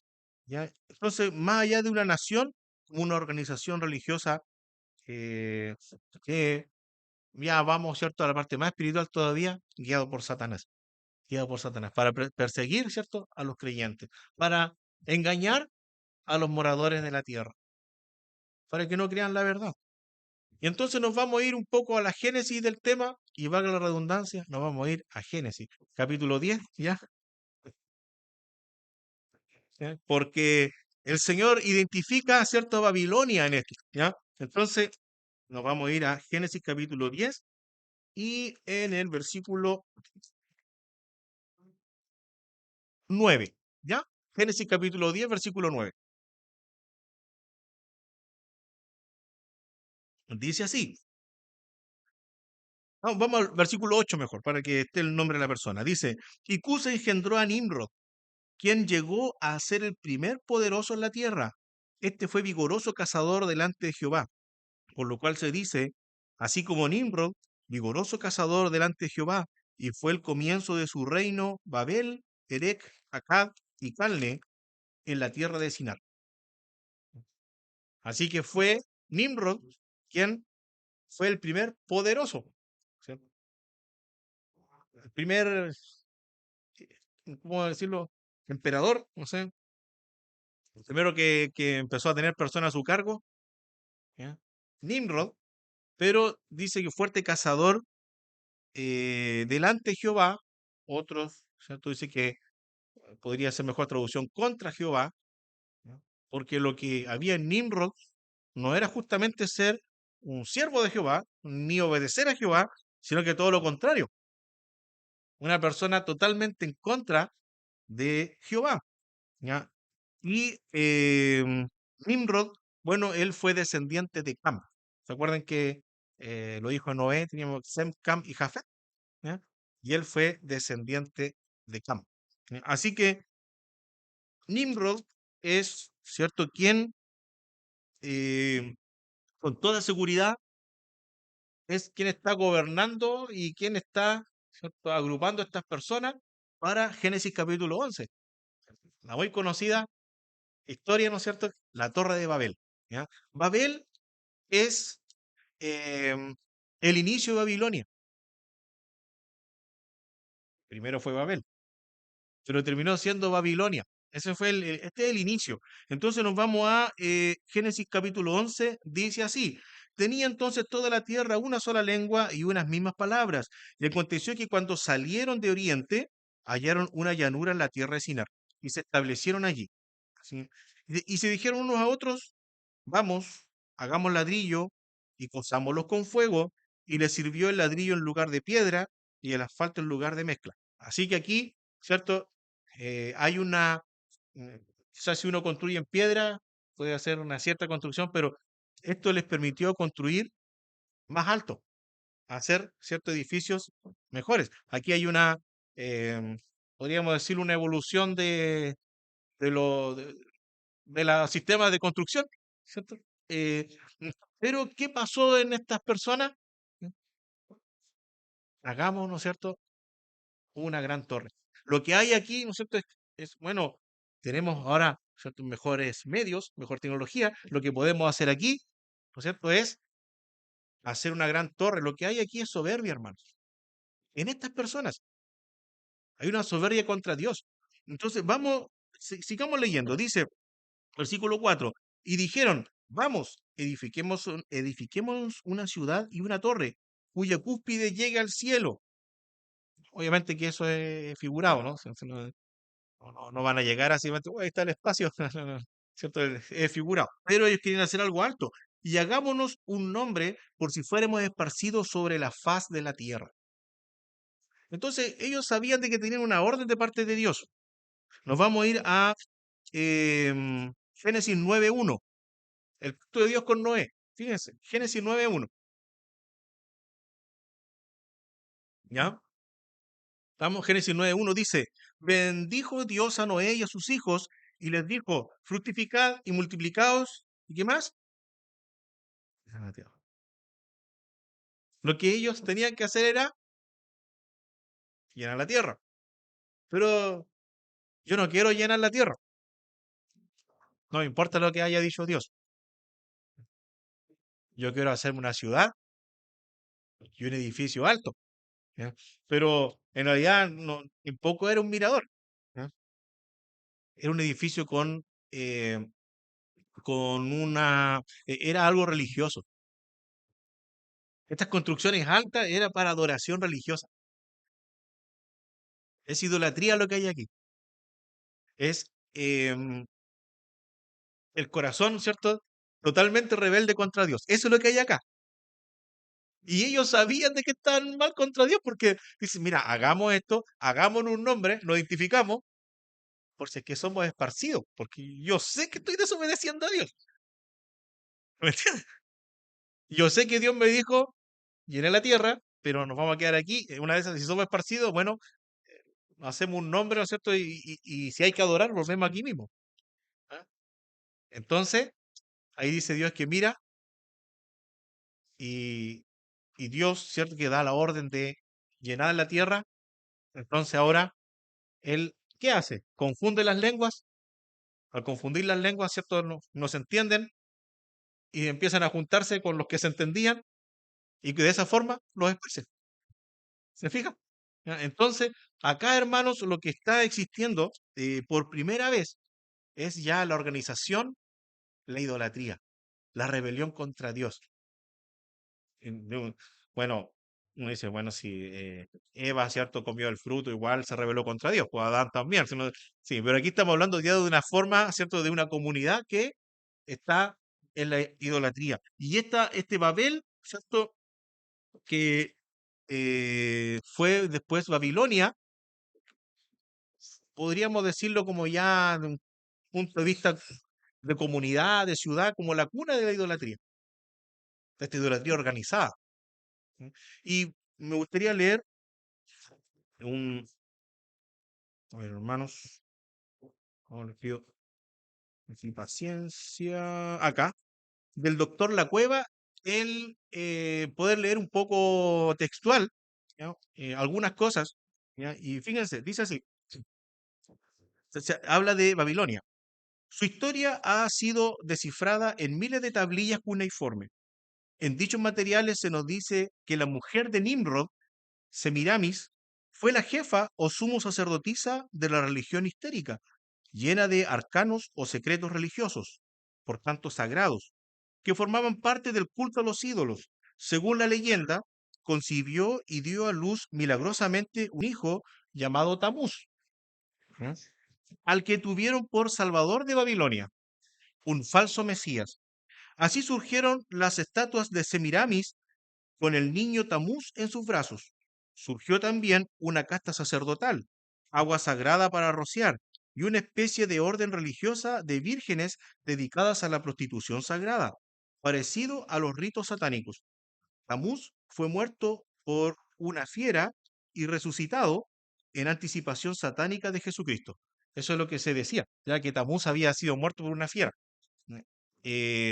¿ya? Entonces, más allá de una nación, una organización religiosa eh, que ya vamos, ¿cierto? A la parte más espiritual todavía, guiado por Satanás, para perseguir, ¿cierto? A los creyentes, para engañar a los moradores de la tierra, para que no crean la verdad. Y entonces nos vamos a ir un poco a la génesis del tema, y valga la redundancia, nos vamos a ir a Génesis, capítulo 10, ¿ya? ¿Ya? Porque el Señor identifica a cierta Babilonia en esto, ¿ya? Entonces nos vamos a ir a Génesis capítulo 10 y en el versículo 9, ¿ya? Génesis capítulo 10, versículo 9. Dice así. Vamos al versículo 8 mejor, para que esté el nombre de la persona. Dice, y Cusa engendró a Nimrod, quien llegó a ser el primer poderoso en la tierra. Este fue vigoroso cazador delante de Jehová, por lo cual se dice, así como Nimrod, vigoroso cazador delante de Jehová, y fue el comienzo de su reino Babel, Erec, Akkad y Calne en la tierra de Sinar. Así que fue Nimrod quien fue el primer poderoso, ¿cierto? El primer, ¿cómo decirlo? Emperador, no sé, el primero que empezó a tener personas a su cargo, ¿ya? Nimrod, pero dice que fuerte cazador delante de Jehová, otros, ¿cierto? Dice que podría ser mejor traducción contra Jehová, ¿ya? Porque lo que había en Nimrod no era justamente ser un siervo de Jehová, ni obedecer a Jehová, sino que todo lo contrario, una persona totalmente en contra de Jehová, ¿ya? Y Nimrod, bueno, él fue descendiente de Cam. ¿Se acuerdan que lo dijo Noé? Teníamos Sem, Cam y Jafet, ¿ya? Y él fue descendiente de Cam. ¿Ya? Así que Nimrod es, ¿cierto?, quien eh, con toda seguridad es quien está gobernando y quien está, ¿cierto?, agrupando a estas personas para Génesis capítulo 11. La muy conocida historia, ¿no es cierto? La Torre de Babel. ¿Ya? Babel es el inicio de Babilonia. Primero fue Babel, pero terminó siendo Babilonia. Ese fue este es el inicio. Entonces nos vamos a Génesis capítulo 11, dice así. Tenía entonces toda la tierra una sola lengua y unas mismas palabras. Y aconteció que cuando salieron de oriente, hallaron una llanura en la tierra de Sinar y se establecieron allí. ¿Sí? Y se dijeron unos a otros, vamos, hagamos ladrillo y cozámoslos con fuego, y les sirvió el ladrillo en lugar de piedra y el asfalto en lugar de mezcla. Así que aquí, ¿cierto? Hay quizás si uno construye en piedra, puede hacer una cierta construcción, pero esto les permitió construir más alto, hacer ciertos edificios mejores. Aquí hay em, podríamos decir, una evolución de lo, de los sistemas de construcción, ¿cierto? Eh, mm, pero, ¿qué pasó en estas personas? Mm, Hagamos, ¿no es cierto?, una gran torre. Lo que hay aquí, ¿no es cierto?, bueno, tenemos ahora, ¿cierto?, mejores medios, mejor tecnología. Lo que podemos hacer aquí, ¿no es cierto?, es hacer una gran torre. Lo que hay aquí es soberbia, hermanos. En estas personas hay una soberbia contra Dios. Entonces, sigamos leyendo. Dice, versículo 4, y dijeron, vamos, edifiquemos una ciudad y una torre, cuya cúspide llegue al cielo. Obviamente que eso es figurado, ¿no? No van a llegar así, "Uy, ahí está el espacio", no, no, ¿cierto? Es figurado. Pero ellos quieren hacer algo alto. Y hagámonos un nombre por si fuéramos esparcidos sobre la faz de la tierra. Entonces, ellos sabían de que tenían una orden de parte de Dios. Nos vamos a ir a Génesis 9:1, el pacto de Dios con Noé. Fíjense, Génesis 9:1. ¿Ya? Estamos, Génesis 9:1 dice, bendijo Dios a Noé y a sus hijos y les dijo, fructificad y multiplicaos. ¿Y qué más? Llenar la tierra. Lo que ellos tenían que hacer era llenar la tierra. Pero yo no quiero llenar la tierra. No me importa lo que haya dicho Dios. Yo quiero hacerme una ciudad y un edificio alto. ¿Ya? Pero en realidad no, tampoco era un mirador. ¿Ya? Era un edificio eh, era algo religioso. Estas construcciones altas era para adoración religiosa. Es idolatría lo que hay aquí. Es el corazón, ¿cierto? Totalmente rebelde contra Dios. Eso es lo que hay acá. Y ellos sabían de que estaban mal contra Dios porque dicen, mira, hagamos esto, hagámonos un nombre, nos identificamos, por si es que somos esparcidos, porque yo sé que estoy desobedeciendo a Dios. ¿Me entiendes? Yo sé que Dios me dijo, llené la tierra, pero nos vamos a quedar aquí. Una vez, si somos esparcidos, bueno, hacemos un nombre, ¿no es cierto? Y si hay que adorar, volvemos aquí mismo. ¿Ah? Entonces, ahí dice Dios que mira, y, y Dios, ¿cierto? Que da la orden de llenar la tierra. Entonces ahora, Él, ¿qué hace? Confunde las lenguas. Al confundir las lenguas, ¿cierto? No se entienden y empiezan a juntarse con los que se entendían y que de esa forma los esparcen. ¿Se fija? ¿Ya? Entonces, acá, hermanos, lo que está existiendo por primera vez es ya la organización, la idolatría, la rebelión contra Dios. En- de un- Bueno, uno dice, bueno, si Eva, ¿cierto?, comió el fruto, igual se rebeló contra Dios, pues Adán también. Sí, pero aquí estamos hablando ya de una forma, ¿cierto?, de una comunidad que está en la idolatría. Y este Babel, ¿cierto?, que fue después Babilonia, podríamos decirlo como ya de un punto de vista de comunidad, de ciudad, como la cuna de la idolatría, de esta idolatría organizada. ¿Sí? Y me gustaría leer un, a ver, hermanos, ahora les pido aquí paciencia, acá, del doctor La Cueva, el poder leer un poco textual, ¿ya? Algunas cosas, ¿ya? Y fíjense, dice así, habla de Babilonia. Su historia ha sido descifrada en miles de tablillas cuneiformes. En dichos materiales se nos dice que la mujer de Nimrod, Semiramis, fue la jefa o sumo sacerdotisa de la religión histérica, llena de arcanos o secretos religiosos, por tanto sagrados, que formaban parte del culto a los ídolos. Según la leyenda, concibió y dio a luz milagrosamente un hijo llamado Tamuz, ¿eh?, al que tuvieron por salvador de Babilonia, un falso Mesías. Así surgieron las estatuas de Semiramis con el niño Tamuz en sus brazos. Surgió también una casta sacerdotal, agua sagrada para rociar y una especie de orden religiosa de vírgenes dedicadas a la prostitución sagrada, parecido a los ritos satánicos. Tamuz fue muerto por una fiera y resucitado en anticipación satánica de Jesucristo. Eso es lo que se decía, ya que Tamuz había sido muerto por una fiera.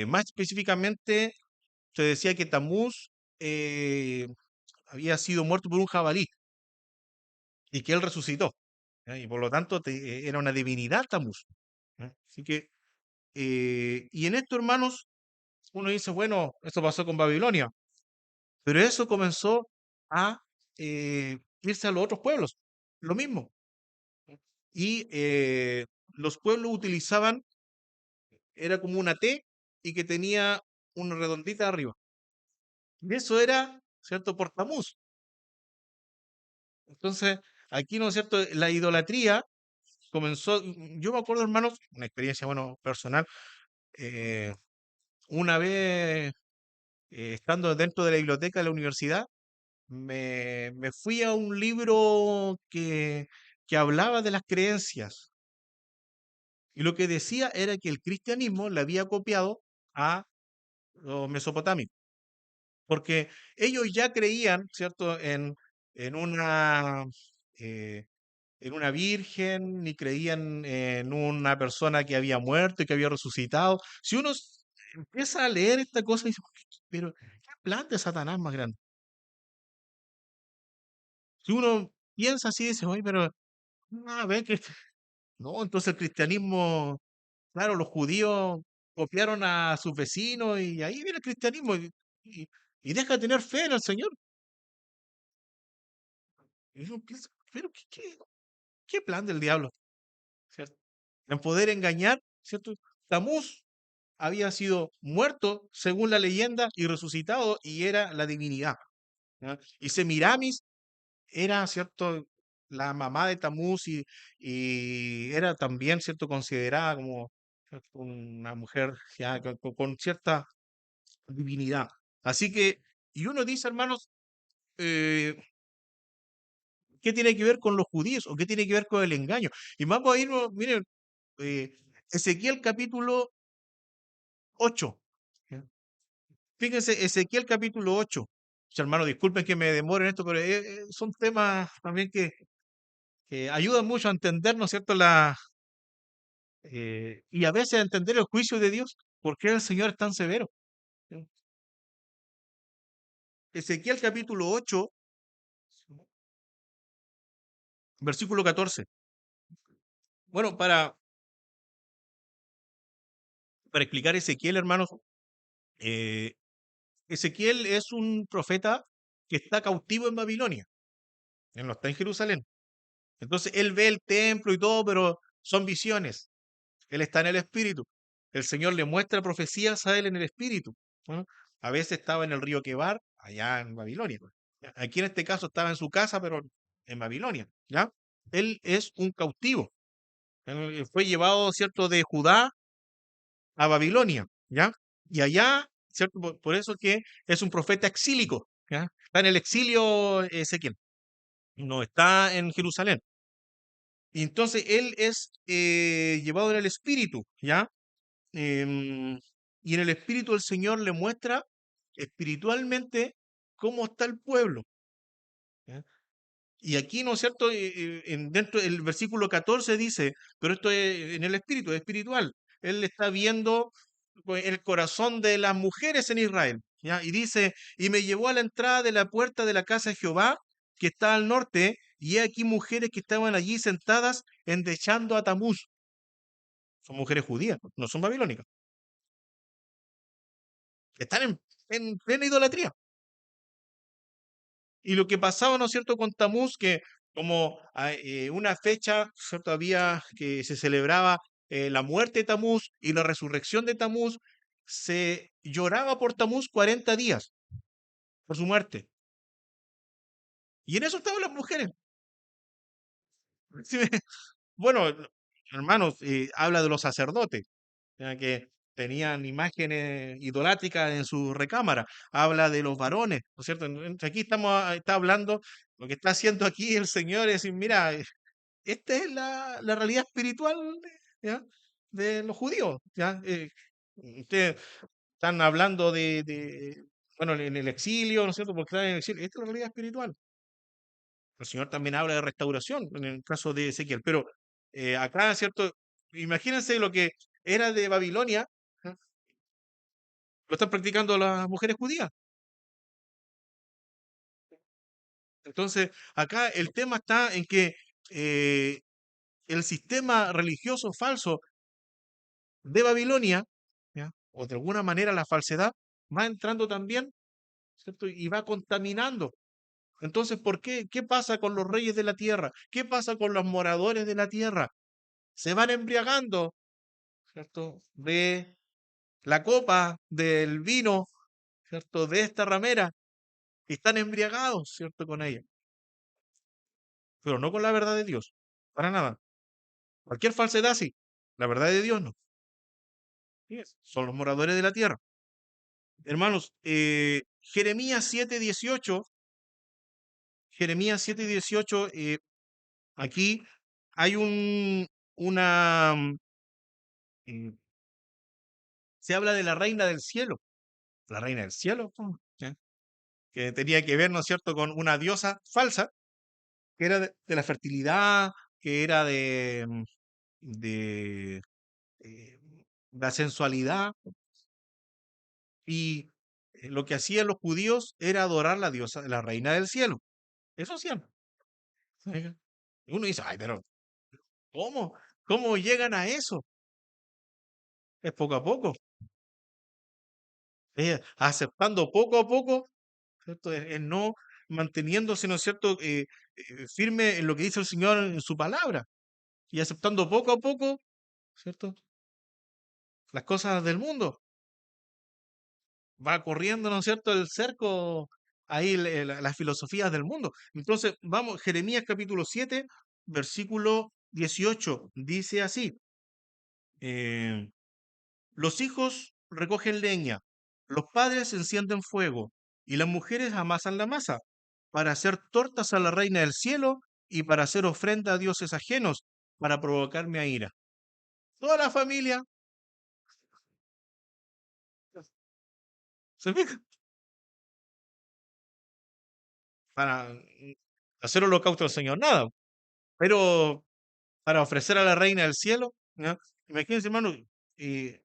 Más específicamente, se decía que Tamuz eh, había sido muerto por un jabalí y que él resucitó. ¿Ya? Y por lo tanto era una divinidad Tamuz. ¿Ya? Así que, y en esto, hermanos, uno dice, bueno, esto pasó con Babilonia, pero eso comenzó a irse a los otros pueblos, lo mismo. Y los pueblos utilizaban, era como una T y que tenía una redondita arriba. Y eso era, ¿cierto?, por Tamuz. Entonces, aquí, ¿no es cierto?, la idolatría comenzó, yo me acuerdo, hermanos, una experiencia, bueno, personal, eh, una vez estando dentro de la biblioteca de la universidad, me fui a un libro que hablaba de las creencias y lo que decía era que el cristianismo le había copiado a los mesopotamios, porque ellos ya creían, ¿cierto?, en eh, en una virgen, ni creían en una persona que había muerto y que había resucitado. Si uno empieza a leer esta cosa, dice, pero ¿qué plan de Satanás más grande? Si uno piensa así, dice, oye, pero ve que no, entonces el cristianismo, claro, los judíos copiaron a sus vecinos y ahí viene el cristianismo y- y deja de tener fe en el Señor. Y uno piensa, pero ¿qué plan del diablo? ¿Cierto? En poder engañar, ¿cierto? Tamuz había sido muerto, según la leyenda, y resucitado, y era la divinidad. ¿Ya? Y Semiramis era, ¿cierto?, la mamá de Tamuz y era también, ¿cierto?, considerada como ¿cierto?, una mujer ya con cierta divinidad. Así que, y uno dice, hermanos, eh, ¿qué tiene que ver con los judíos o qué tiene que ver con el engaño? Y vamos a irnos, miren, eh, Ezequiel capítulo 8. ¿Ya? Fíjense, Ezequiel capítulo 8. Hermanos, disculpen que me demore en esto, pero son temas también que ayudan mucho a entender, ¿no es cierto?, y a veces a entender el juicio de Dios. ¿Por qué el Señor es tan severo? ¿Sí? Ezequiel capítulo 8, versículo 14. Bueno, para explicar Ezequiel, hermanos, eh, Ezequiel es un profeta que está cautivo en Babilonia. Él no está en Jerusalén. Entonces él ve el templo y todo, pero son visiones. Él está en el espíritu. El Señor le muestra profecías a él en el espíritu. ¿No? A veces estaba en el río Quebar, allá en Babilonia. Aquí en este caso estaba en su casa, pero en Babilonia. ¿Ya? Él es un cautivo. Él fue llevado, ¿cierto?, de Judá a Babilonia. ¿Ya? Y allá, ¿cierto? Por eso que es un profeta exílico. ¿Ya? Está en el exilio Ezequiel. No está en Jerusalén. Y entonces él es llevado en el espíritu. ¿Ya? Em, y en el espíritu el Señor le muestra espiritualmente cómo está el pueblo. ¿Ya? Y aquí, ¿no es cierto? Dentro del versículo 14 dice, pero esto es en el espíritu, es espiritual. Él está viendo pues, el corazón de las mujeres en Israel. ¿Ya? Y dice, y me llevó a la entrada de la puerta de la casa de Jehová, que está al norte, y he aquí mujeres que estaban allí sentadas endechando a Tamuz. Son mujeres judías, no son babilónicas. Están en plena idolatría. Y lo que pasaba, ¿no es cierto?, con Tamuz, que como una fecha, ¿cierto?, había que se celebraba la muerte de Tamuz y la resurrección de Tamuz, se lloraba por Tamuz 40 días, por su muerte. Y en eso estaban las mujeres. Sí, bueno, hermanos, habla de los sacerdotes, ya que tenían imágenes idolátricas en su recámara. Habla de los varones, ¿no es cierto? Aquí está hablando, lo que está haciendo aquí el Señor es decir, mira, esta es la realidad espiritual, ¿ya? De los judíos, ¿ya? Ustedes están hablando bueno, en el exilio, ¿no es cierto? Porque están en el exilio. Esta es la realidad espiritual. El Señor también habla de restauración en el caso de Ezequiel, pero acá, ¿cierto? Imagínense lo que era de Babilonia, ¿ah? Lo están practicando las mujeres judías. Entonces, acá el tema está en que eh, el sistema religioso falso de Babilonia, ¿ya? O de alguna manera la falsedad, va entrando también, ¿cierto? Y va contaminando. Entonces, ¿por qué? ¿Qué pasa con los reyes de la tierra? ¿Qué pasa con los moradores de la tierra? Se van embriagando, ¿cierto? De la copa, del vino, ¿cierto? De esta ramera, y están embriagados, ¿cierto? Con ella, pero no con la verdad de Dios, para nada. Cualquier falsedad sí, la verdad de Dios no. Sí son los moradores de la tierra. Hermanos, Jeremías 7:18, Jeremías 7:18, aquí hay una, eh, se habla de la reina del cielo, la reina del cielo, ¿ya? Que tenía que ver, ¿no es cierto?, con una diosa falsa, que era de la fertilidad, que era de eh, la sensualidad, y lo que hacían los judíos era adorar la diosa, la reina del cielo. Eso hacían. Oiga. Y uno dice, ay, pero ¿cómo? ¿Cómo llegan a eso? Es poco a poco, aceptando poco a poco, ¿cierto? El no manteniéndose, ¿no es cierto?, firme en lo que dice el Señor en su palabra y aceptando poco a poco, ¿cierto?, las cosas del mundo. Va corriendo, ¿no es cierto?, el cerco, ahí las filosofías del mundo. Entonces, vamos, Jeremías capítulo 7 versículo 18 dice así, eh, los hijos recogen leña, los padres encienden fuego y las mujeres amasan la masa para hacer tortas a la reina del cielo y para hacer ofrenda a dioses ajenos para provocarme a ira. Toda la familia, ¿se fija? Para hacer holocausto al Señor, nada. Pero para ofrecer a la reina del cielo, ¿ya? Imagínense, hermano, eh,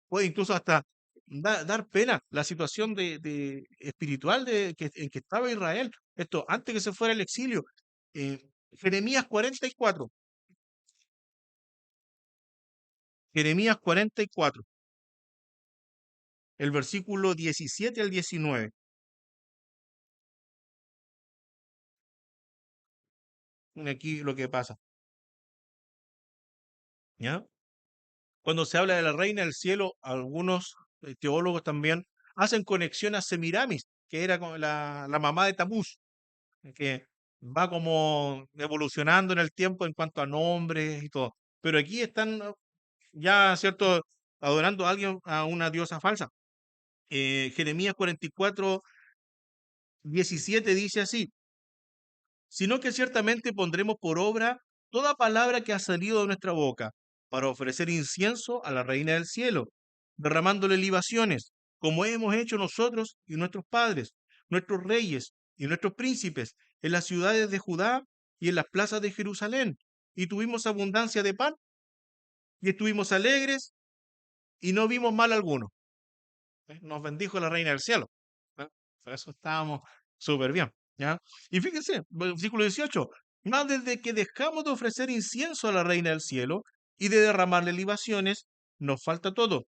puede incluso hasta dar pena la situación espiritual en que estaba Israel. Esto antes que se fuera el exilio. Eh, Jeremías 44, Jeremías 44, el versículo 17 al 19. Mira aquí lo que pasa, ¿ya? Cuando se habla de la reina del cielo, algunos teólogos también hacen conexión a Semiramis, que era como la mamá de Tamuz, que va como evolucionando en el tiempo en cuanto a nombres y todo. Pero aquí están ya, ¿cierto?, adorando a alguien, a una diosa falsa. Jeremías 44, 17 dice así, sino que ciertamente pondremos por obra toda palabra que ha salido de nuestra boca, para ofrecer incienso a la reina del cielo, derramándole libaciones, como hemos hecho nosotros y nuestros padres, nuestros reyes y nuestros príncipes, en las ciudades de Judá y en las plazas de Jerusalén. Y tuvimos abundancia de pan, y estuvimos alegres, y no vimos mal alguno. Nos bendijo la reina del cielo. ¿eh? Por eso estábamos súper bien. ¿Ya? Y fíjense, versículo 18. Más desde que dejamos de ofrecer incienso a la reina del cielo y de derramarle libaciones, nos falta todo.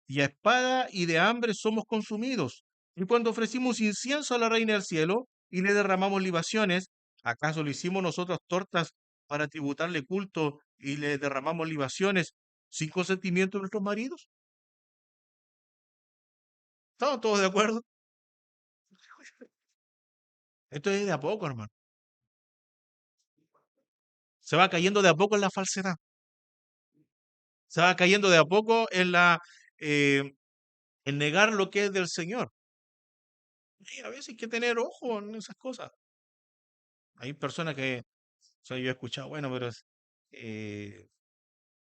Y a espada y de hambre somos consumidos. Y cuando ofrecimos incienso a la reina del cielo y le derramamos libaciones, ¿acaso le hicimos nosotros tortas para tributarle culto y le derramamos libaciones sin consentimiento de nuestros maridos? ¿Estamos todos de acuerdo? Esto es de a poco, hermano. Se va cayendo de a poco en la falsedad. Se va cayendo de a poco eh, en negar lo que es del Señor. Y a veces hay que tener ojo en esas cosas. Hay personas que O sea, yo he escuchado, bueno, pero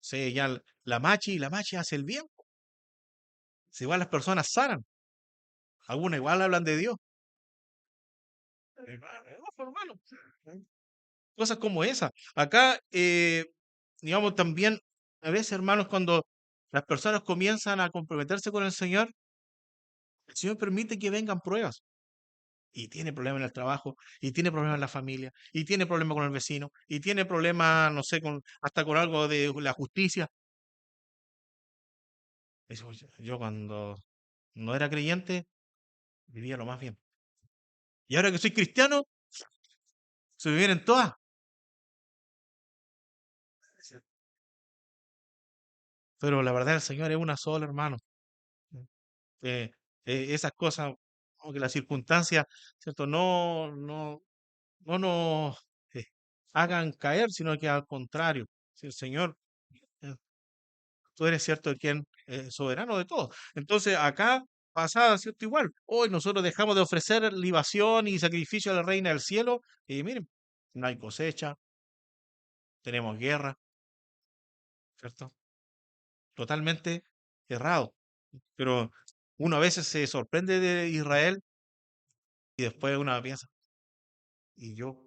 sé, ya la machi hace el bien. Si igual las personas sanan, algunas igual hablan de Dios. Hermano. Cosas como esa. Acá, digamos, también, a veces, hermanos, cuando las personas comienzan a comprometerse con el Señor permite que vengan pruebas. Y tiene problemas en el trabajo, y tiene problemas en la familia, y tiene problemas con el vecino, y tiene problemas, no sé, hasta con algo de la justicia. Yo cuando no era creyente, vivía lo más bien. Y ahora que soy cristiano, se me vienen todas. Pero la verdad, el Señor es una sola, hermano. eh, Esas cosas, como que las circunstancias, ¿cierto? No nos hagan caer, sino que al contrario, si el Señor, eh, tú eres cierto quien soberano de todo. Entonces acá pasaba, ¿cierto? Igual, hoy nosotros dejamos de ofrecer libación y sacrificio a la reina del cielo, y miren, no hay cosecha, tenemos guerra, ¿cierto? Totalmente errado. Pero uno a veces se sorprende de Israel y después uno piensa, y yo,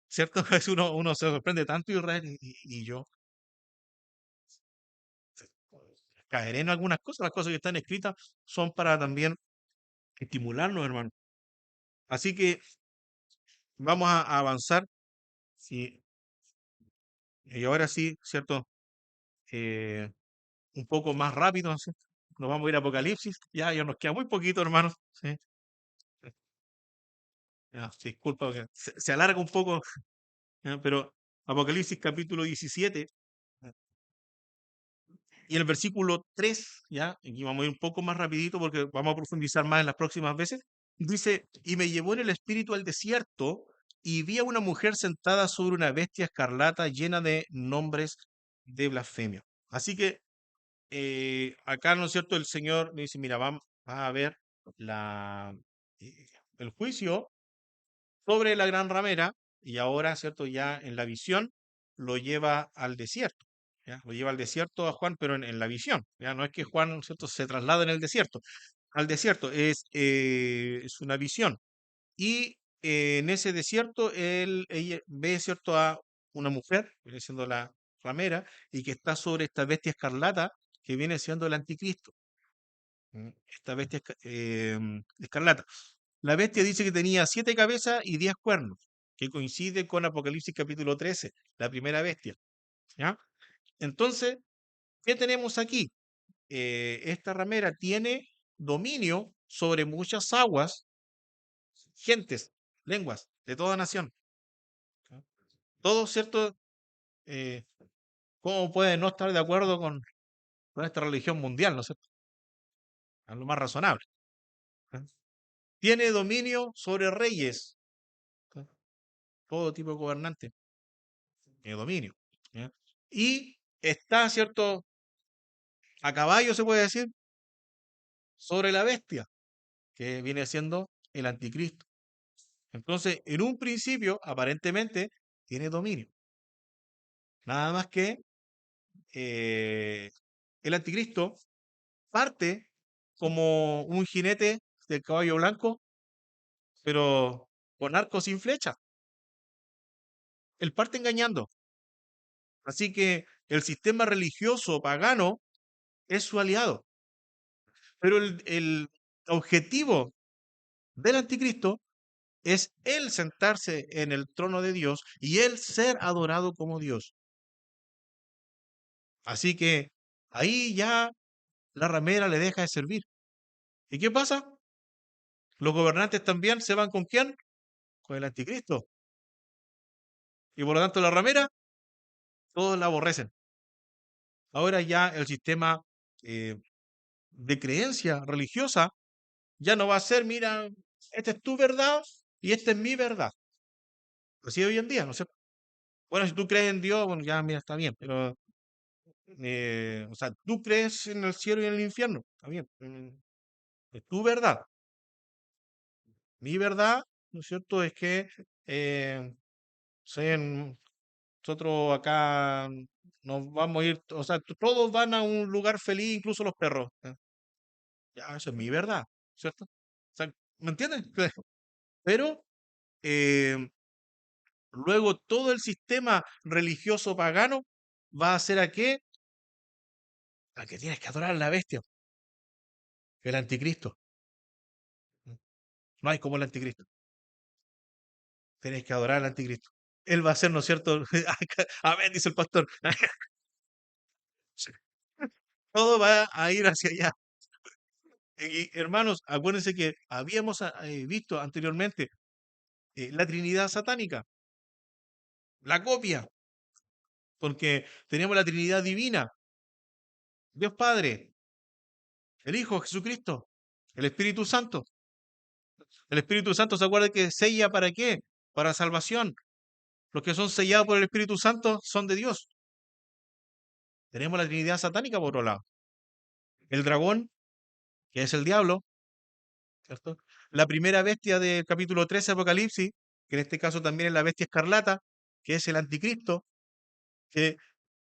¿cierto? Es uno se sorprende tanto de Israel y yo caeré en algunas cosas, las cosas que están escritas son para también estimularnos, hermano. Así que vamos a avanzar, sí, y ahora sí, ¿cierto? Eh, un poco más rápido, ¿sí? Nos vamos a ir a Apocalipsis, ya nos queda muy poquito, hermano. ¿Sí? Ya, disculpa, que se alarga un poco, ¿ya? Pero Apocalipsis capítulo 17. Y en el versículo 3, ya, aquí vamos a ir un poco más rapidito porque vamos a profundizar más en las próximas veces, dice, y me llevó en el espíritu al desierto y vi a una mujer sentada sobre una bestia escarlata llena de nombres de blasfemia. Así que acá, ¿no es cierto? El Señor le dice, mira, va a ver la, eh, el juicio sobre la gran ramera y ahora, ¿cierto? Ya en la visión lo lleva al desierto, ¿ya? Lo lleva al desierto a Juan, pero en la visión, ¿ya? No es que Juan, ¿cierto? Se traslada en el desierto. Al desierto es una visión. Y en ese desierto ella ve, ¿cierto? A una mujer, viene siendo la ramera, y que está sobre esta bestia escarlata que viene siendo el anticristo. Esta bestia escarlata. La bestia dice que tenía 7 cabezas y 10 cuernos, que coincide con Apocalipsis capítulo 13, la primera bestia. ¿Ya? Entonces, ¿qué tenemos aquí? Esta ramera tiene dominio sobre muchas aguas, gentes, lenguas, de toda nación. ¿Ya? Todo, ¿cierto? Eh, ¿Cómo puede no estar de acuerdo con esta religión mundial, ¿no es cierto? Es lo más razonable. ¿Ya? Tiene dominio sobre reyes, ¿ya? Todo tipo de gobernantes, tiene dominio. ¿Ya? Y está, ¿cierto? A caballo, se puede decir, sobre la bestia, que viene siendo el anticristo. Entonces, en un principio, aparentemente, tiene dominio. Nada más que eh, el anticristo parte como un jinete del caballo blanco, pero con arco sin flecha. Él parte engañando. Así que el sistema religioso pagano es su aliado. Pero el objetivo del anticristo es él sentarse en el trono de Dios y él ser adorado como Dios. Así que ahí ya la ramera le deja de servir. ¿Y qué pasa? Los gobernantes también se van ¿con quién? Con el anticristo. Y por lo tanto la ramera, todos la aborrecen. Ahora ya el sistema eh, de creencia religiosa ya no va a ser, mira, esta es tu verdad y esta es mi verdad. Así es hoy en día, ¿no es cierto? Bueno, si tú crees en Dios, bueno, ya mira, está bien, pero o sea, tú crees en el cielo y en el infierno, está bien, es tu verdad. Mi verdad, ¿no es cierto?, es que Sí, nosotros acá nos vamos a ir, o sea, todos van a un lugar feliz, incluso los perros. Ya, eso es mi verdad, ¿cierto? O sea, ¿me entiendes? Pero eh, luego todo el sistema religioso pagano va a ser a qué? A que tienes que adorar a la bestia, el anticristo. No hay como el anticristo. Tienes que adorar al anticristo. Él va a ser, ¿no es cierto? Amén, dice el pastor. Todo va a ir hacia allá. Y, hermanos, acuérdense que habíamos visto anteriormente la Trinidad satánica, la copia, porque teníamos la Trinidad divina, Dios Padre, el Hijo Jesucristo, el Espíritu Santo. El Espíritu Santo, ¿se acuerda que sella para qué? Para salvación. Los que son sellados por el Espíritu Santo son de Dios. Tenemos la Trinidad satánica por otro lado. El dragón, que es el diablo, ¿cierto? La primera bestia del capítulo 13 de Apocalipsis, que en este caso también es la bestia escarlata, que es el anticristo, que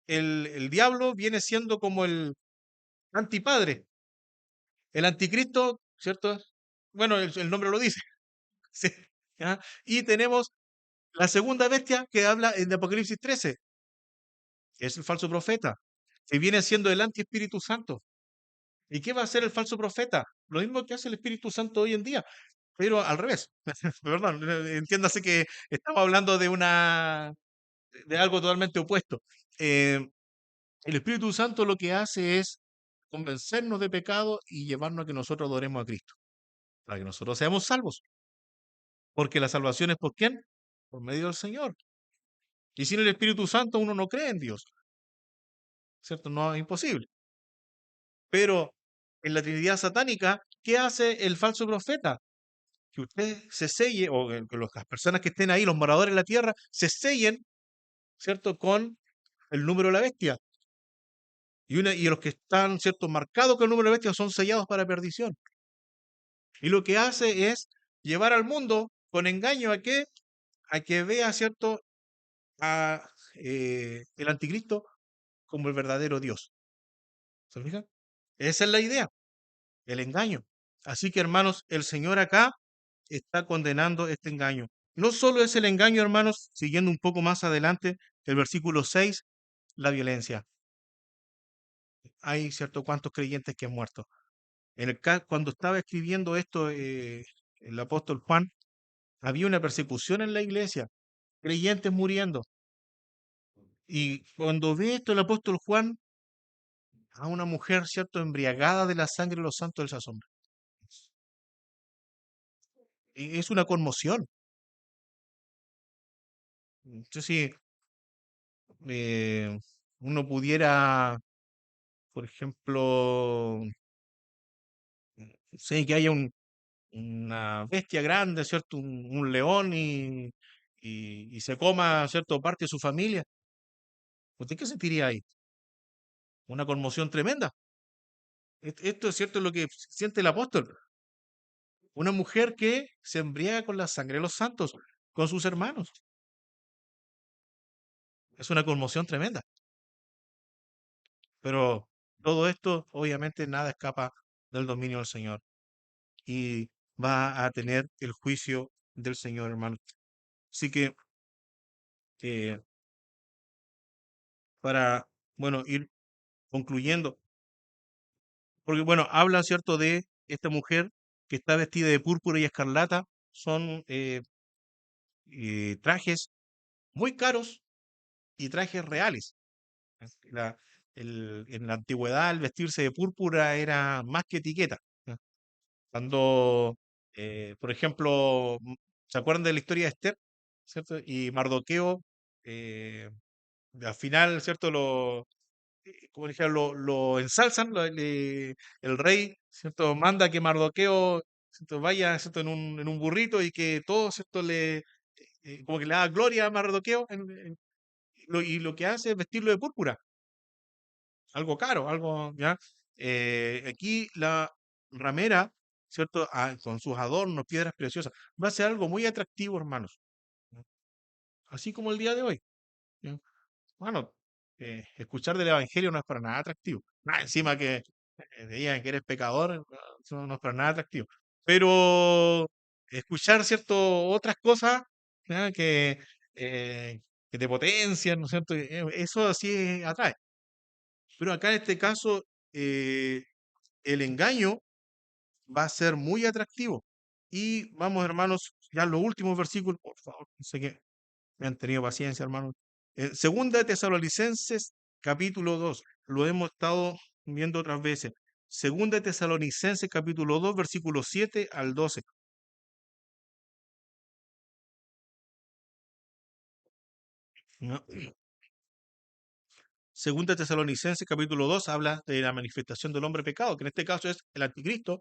el diablo viene siendo como el antipadre. El anticristo, ¿cierto? Bueno, el nombre lo dice. Sí, ¿ya? Y tenemos la segunda bestia que habla en Apocalipsis 13, que es el falso profeta, que viene siendo el anti-Espíritu Santo. ¿Y qué va a hacer el falso profeta? Lo mismo que hace el Espíritu Santo hoy en día, pero al revés. Perdón, entiéndase que estamos hablando de algo totalmente opuesto. Eh, el Espíritu Santo lo que hace es convencernos de pecado y llevarnos a que nosotros adoremos a Cristo, para que nosotros seamos salvos. Porque la salvación es ¿por quién? Por medio del Señor. Y sin el Espíritu Santo uno no cree en Dios, ¿cierto? No es imposible. Pero en la Trinidad satánica, ¿qué hace el falso profeta? Que usted se selle, o que las personas que estén ahí, los moradores de la tierra, se sellen, ¿cierto? Con el número de la bestia. Y los que están, ¿cierto? Marcados con el número de la bestia son sellados para perdición. Y lo que hace es llevar al mundo con engaño a que vea, ¿cierto? A el anticristo como el verdadero Dios. ¿Se fijan? Esa es la idea, el engaño. Así que, hermanos, el Señor acá está condenando este engaño. No solo es el engaño, hermanos, siguiendo un poco más adelante, el versículo 6, la violencia. Hay cierto cuantos creyentes que han muerto. Cuando estaba escribiendo esto el apóstol Juan, había una persecución en la iglesia, creyentes muriendo. Y cuando ve esto el apóstol Juan, a una mujer, ¿cierto?, embriagada de la sangre de los santos del asombro. Y es una conmoción. No sé si eh, uno pudiera, por ejemplo, sé que haya una bestia grande, ¿cierto? Un león y se coma, ¿cierto? Parte de su familia. ¿Usted qué sentiría ahí? Una conmoción tremenda. Esto es cierto lo que siente el apóstol. Una mujer que se embriaga con la sangre de los santos, con sus hermanos. Es una conmoción tremenda. Pero todo esto, obviamente, nada escapa del dominio del Señor. Y va a tener el juicio del Señor, hermano. Así que, eh, para, bueno, ir concluyendo, porque, bueno, habla, ¿cierto?, de esta mujer que está vestida de púrpura y escarlata. Son trajes muy caros y trajes reales. La- en la antigüedad, el vestirse de púrpura era más que etiqueta. ¿Ya? Cuando, por ejemplo, ¿se acuerdan de la historia de Esther? ¿Cierto? Y Mardoqueo, eh, al final, ¿cierto? Como dijera, lo ensalzan, el rey, ¿cierto? Manda que Mardoqueo, ¿cierto? Vaya, ¿cierto? En un burrito y que todo, ¿cierto? Como que le da gloria a Mardoqueo y lo que hace es vestirlo de púrpura, algo caro, algo, ¿ya? Aquí la ramera, ¿cierto? Con sus adornos, piedras preciosas, va a ser algo muy atractivo, hermanos. así como el día de hoy. ¿Ya? Bueno, escuchar del Evangelio no es para nada atractivo. Nada, encima que digan que eres pecador, eso no es para nada atractivo. Pero escuchar, ¿cierto? Otras cosas, ¿ya? Eh, que te potencian, ¿no es cierto? Eso sí atrae. Pero acá en este caso, eh, el engaño va a ser muy atractivo. Y vamos, hermanos, ya en los últimos versículos, por favor, sé que me han tenido paciencia, hermanos. Segunda de Tesalonicenses, capítulo 2 lo hemos estado viendo otras veces. Segunda de Tesalonicenses, capítulo 2 versículos 7 al 12. ¿No? Segunda de Tesalonicenses, capítulo 2 habla de la manifestación del hombre pecado, que en este caso es el anticristo,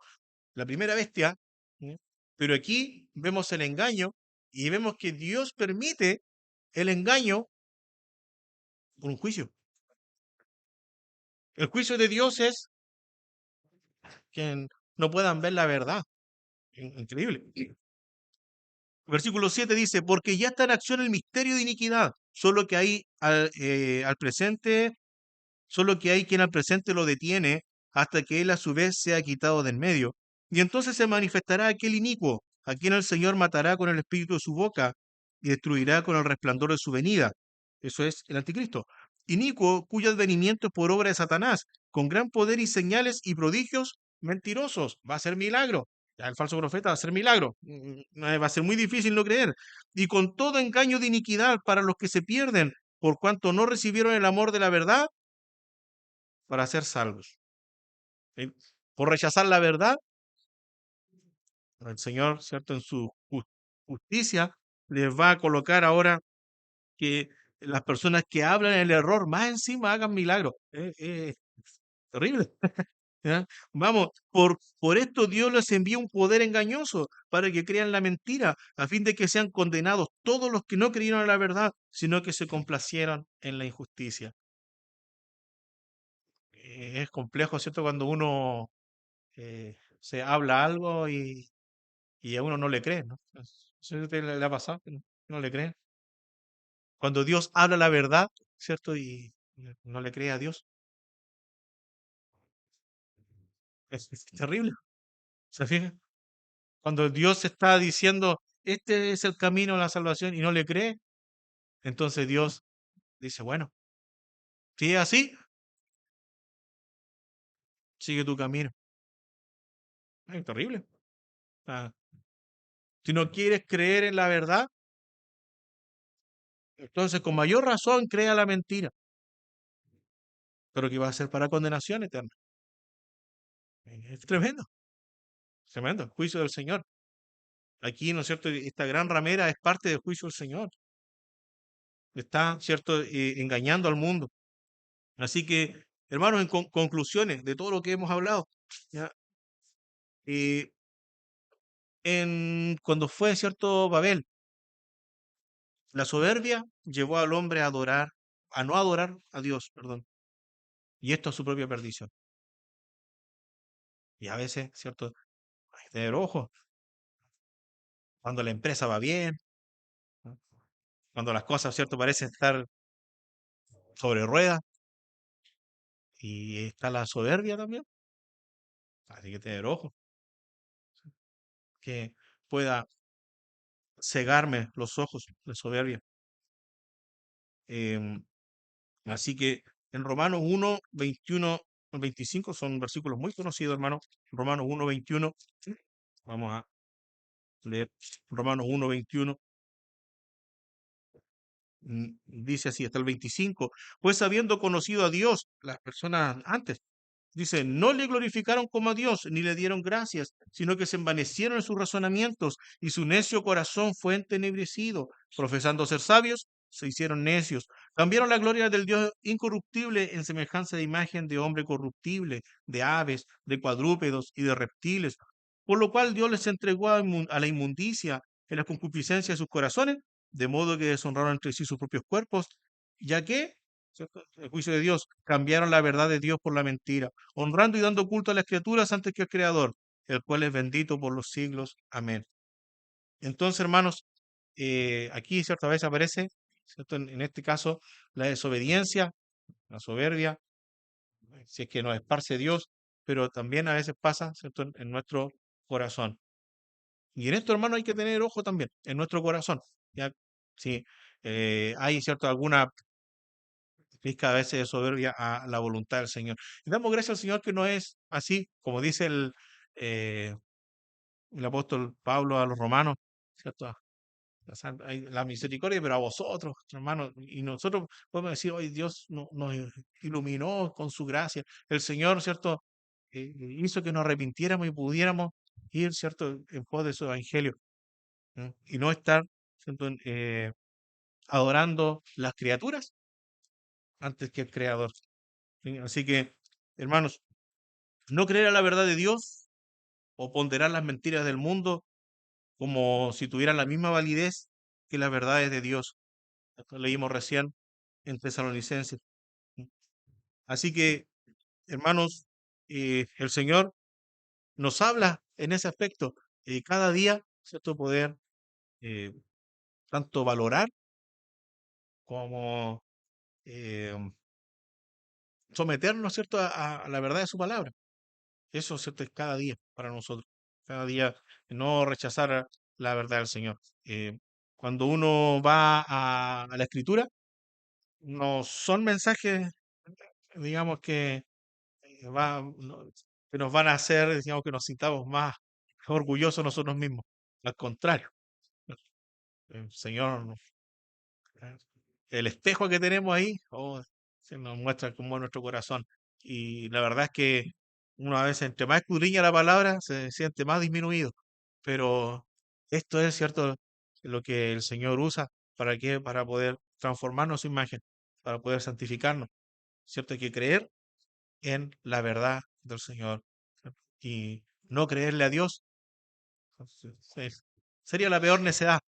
la primera bestia. ¿Sí? Pero aquí vemos el engaño y vemos que Dios permite el engaño por un juicio. El juicio de Dios es que no puedan ver la verdad. Increíble. Versículo 7 dice, porque ya está en acción el misterio de iniquidad, solo que hay al presente, solo que hay quien al presente lo detiene hasta que él a su vez sea quitado de en medio. Y entonces se manifestará aquel inicuo, a quien el Señor matará con el espíritu de su boca y destruirá con el resplandor de su venida. Eso es el anticristo. Inicuo cuyo advenimiento es por obra de Satanás, con gran poder y señales y prodigios mentirosos. Va a ser milagro. Ya el falso profeta va a ser milagro. Va a ser muy difícil no creer. Y con todo engaño de iniquidad para los que se pierden, por cuanto no recibieron el amor de la verdad para ser salvos. ¿Sí? Por rechazar la verdad, el Señor, ¿cierto? En su justicia, les va a colocar ahora que las personas que hablan el error más encima hagan milagros. Terrible. ¿Ya? Vamos, por esto Dios les envía un poder engañoso para que crean la mentira, a fin de que sean condenados todos los que no creyeron en la verdad, sino que se complacieron en la injusticia. Es complejo, ¿cierto? Cuando uno se habla algo y a uno no le cree, ¿no? Eso le ha pasado, que no le creen. Cuando Dios habla la verdad, ¿cierto? Y no le cree a Dios, es terrible. ¿Se fijan? Cuando Dios está diciendo, este es el camino a la salvación y no le cree, entonces Dios dice, bueno, si es así, sigue tu camino. Es terrible. Ah, si no quieres creer en la verdad, entonces con mayor razón crea la mentira, pero que va a ser para condenación eterna. Es tremendo, tremendo, el juicio del Señor. Aquí, ¿no es cierto? Esta gran ramera es parte del juicio del Señor. Está, ¿cierto? Engañando al mundo. Así que, hermanos, en conclusiones de todo lo que hemos hablado, ¿ya? Eh, cuando fue, ¿cierto? Babel, la soberbia llevó al hombre a adorar, a no adorar a Dios, perdón. Y esto es su propia perdición. Y a veces, ¿cierto? Hay que tener ojo. Cuando la empresa va bien, ¿no? Cuando las cosas, ¿cierto? Parecen estar sobre ruedas y está la soberbia también. Hay que tener ojo. Que pueda cegarme los ojos de soberbia. Em, Así que en Romanos 1, 21 al 25 son versículos muy conocidos, hermano. Romanos 1, 21. Vamos a leer Romanos 1, 21. Dice así, hasta el 25. Pues habiendo conocido a Dios, las personas antes, dice, no le glorificaron como a Dios, ni le dieron gracias, sino que se envanecieron en sus razonamientos, y su necio corazón fue entenebrecido. Profesando ser sabios, se hicieron necios. Cambiaron la gloria del Dios incorruptible en semejanza de imagen de hombre corruptible, de aves, de cuadrúpedos y de reptiles. Por lo cual Dios les entregó a la inmundicia en la concupiscencia de sus corazones, de modo que deshonraron entre sí sus propios cuerpos, ya que, ¿cierto? El juicio de Dios, cambiaron la verdad de Dios por la mentira, honrando y dando culto a las criaturas antes que al Creador, el cual es bendito por los siglos. Amén. Entonces, hermanos, aquí, ¿cierto? A veces aparece, ¿cierto? En este caso, la desobediencia, la soberbia, si es que nos esparce Dios, pero también a veces pasa, ¿cierto? En nuestro corazón. Y en esto, hermano, hay que tener ojo también, en nuestro corazón. ¿Ya? Si hay, ¿cierto? Alguna pizca a veces de soberbia a la voluntad del Señor. Y damos gracias al Señor que no es así, como dice eh, el apóstol Pablo a los romanos, ¿cierto? La misericordia, pero a vosotros, hermanos, y nosotros podemos decir, hoy Dios nos iluminó con su gracia. El Señor, ¿cierto? Hizo que nos arrepintiéramos y pudiéramos ir, ¿cierto? En pos de su evangelio, ¿no? Y no estar, ¿cierto? Adorando las criaturas antes que el Creador. ¿Sí? Así que, hermanos, no creer a la verdad de Dios o ponderar las mentiras del mundo como si tuvieran la misma validez que las verdades de Dios. Esto leímos recién en Tesalonicenses. Así que, hermanos, el Señor nos habla en ese aspecto. Cada día, ¿cierto? Poder eh, tanto valorar como eh, someternos, ¿cierto? A la verdad de su palabra. Eso, ¿cierto? Es cada día para nosotros. Cada día no rechazar la verdad del Señor. Eh, Cuando uno va a la Escritura, no son mensajes, digamos, que nos van a hacer, digamos, que nos sintamos más orgullosos nosotros mismos. Al contrario, el Señor, eh, el espejo que tenemos ahí, oh, se nos muestra cómo es nuestro corazón. Y la verdad es que uno a veces, entre más escudriña la palabra, se siente más disminuido. Pero esto es cierto lo que el Señor usa para que, para poder transformarnos su imagen, para poder santificarnos. ¿Cierto? Hay que creer en la verdad del Señor, ¿cierto? Y no creerle a Dios sería la peor necedad,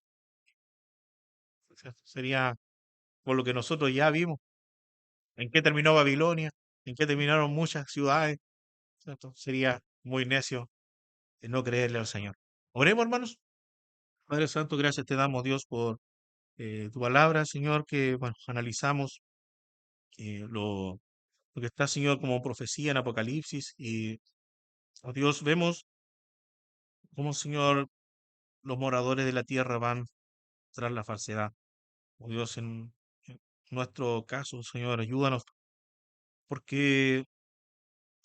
¿cierto? Sería por lo que nosotros ya vimos, en qué terminó Babilonia, en qué terminaron muchas ciudades, ¿cierto? Sería muy necio no creerle al Señor. Oremos, hermanos. Padre Santo, gracias te damos, Dios, por tu palabra, Señor, que bueno, analizamos lo que está, Señor, como profecía en Apocalipsis. Y, oh Dios, vemos cómo, Señor, los moradores de la tierra van tras la falsedad. Oh Dios, en nuestro caso, Señor, ayúdanos, porque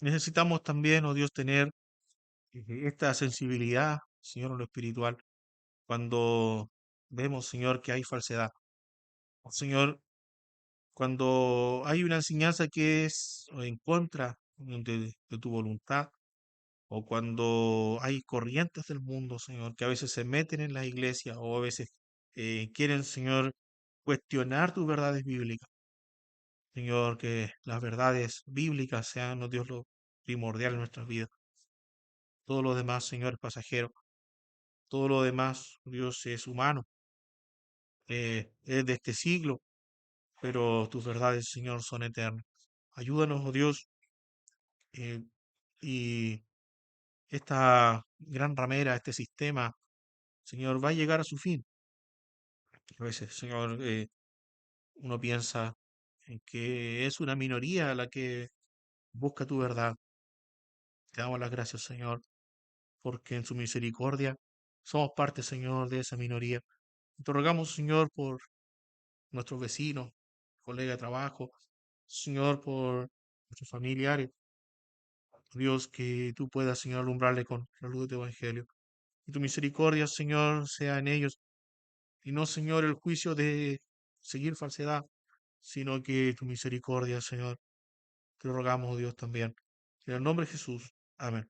necesitamos también, oh Dios, tener esta sensibilidad, Señor, en lo espiritual, cuando vemos, Señor, que hay falsedad. Oh, Señor, cuando hay una enseñanza que es en contra de tu voluntad, o cuando hay corrientes del mundo, Señor, que a veces se meten en las iglesias o a veces quieren, Señor, cuestionar tus verdades bíblicas. Señor, que las verdades bíblicas sean, oh Dios, lo primordial en nuestras vidas. Todo lo demás, Señor, es pasajero. Todo lo demás, oh Dios, es humano, es de este siglo, pero tus verdades, Señor, son eternas. Ayúdanos, oh Dios, eh, y esta gran ramera, este sistema, Señor, va a llegar a su fin. A veces, Señor, uno piensa en que es una minoría la que busca tu verdad. Te damos las gracias, Señor, porque en su misericordia somos parte, Señor, de esa minoría. Te rogamos, Señor, por nuestros vecinos, colegas de trabajo, Señor, por nuestros familiares. Dios, que tú puedas, Señor, alumbrarle con la luz de tu evangelio. Y tu misericordia, Señor, sea en ellos. Y no, Señor, el juicio de seguir falsedad, sino que tu misericordia, Señor. Te lo rogamos, oh Dios, también. En el nombre de Jesús. Amén.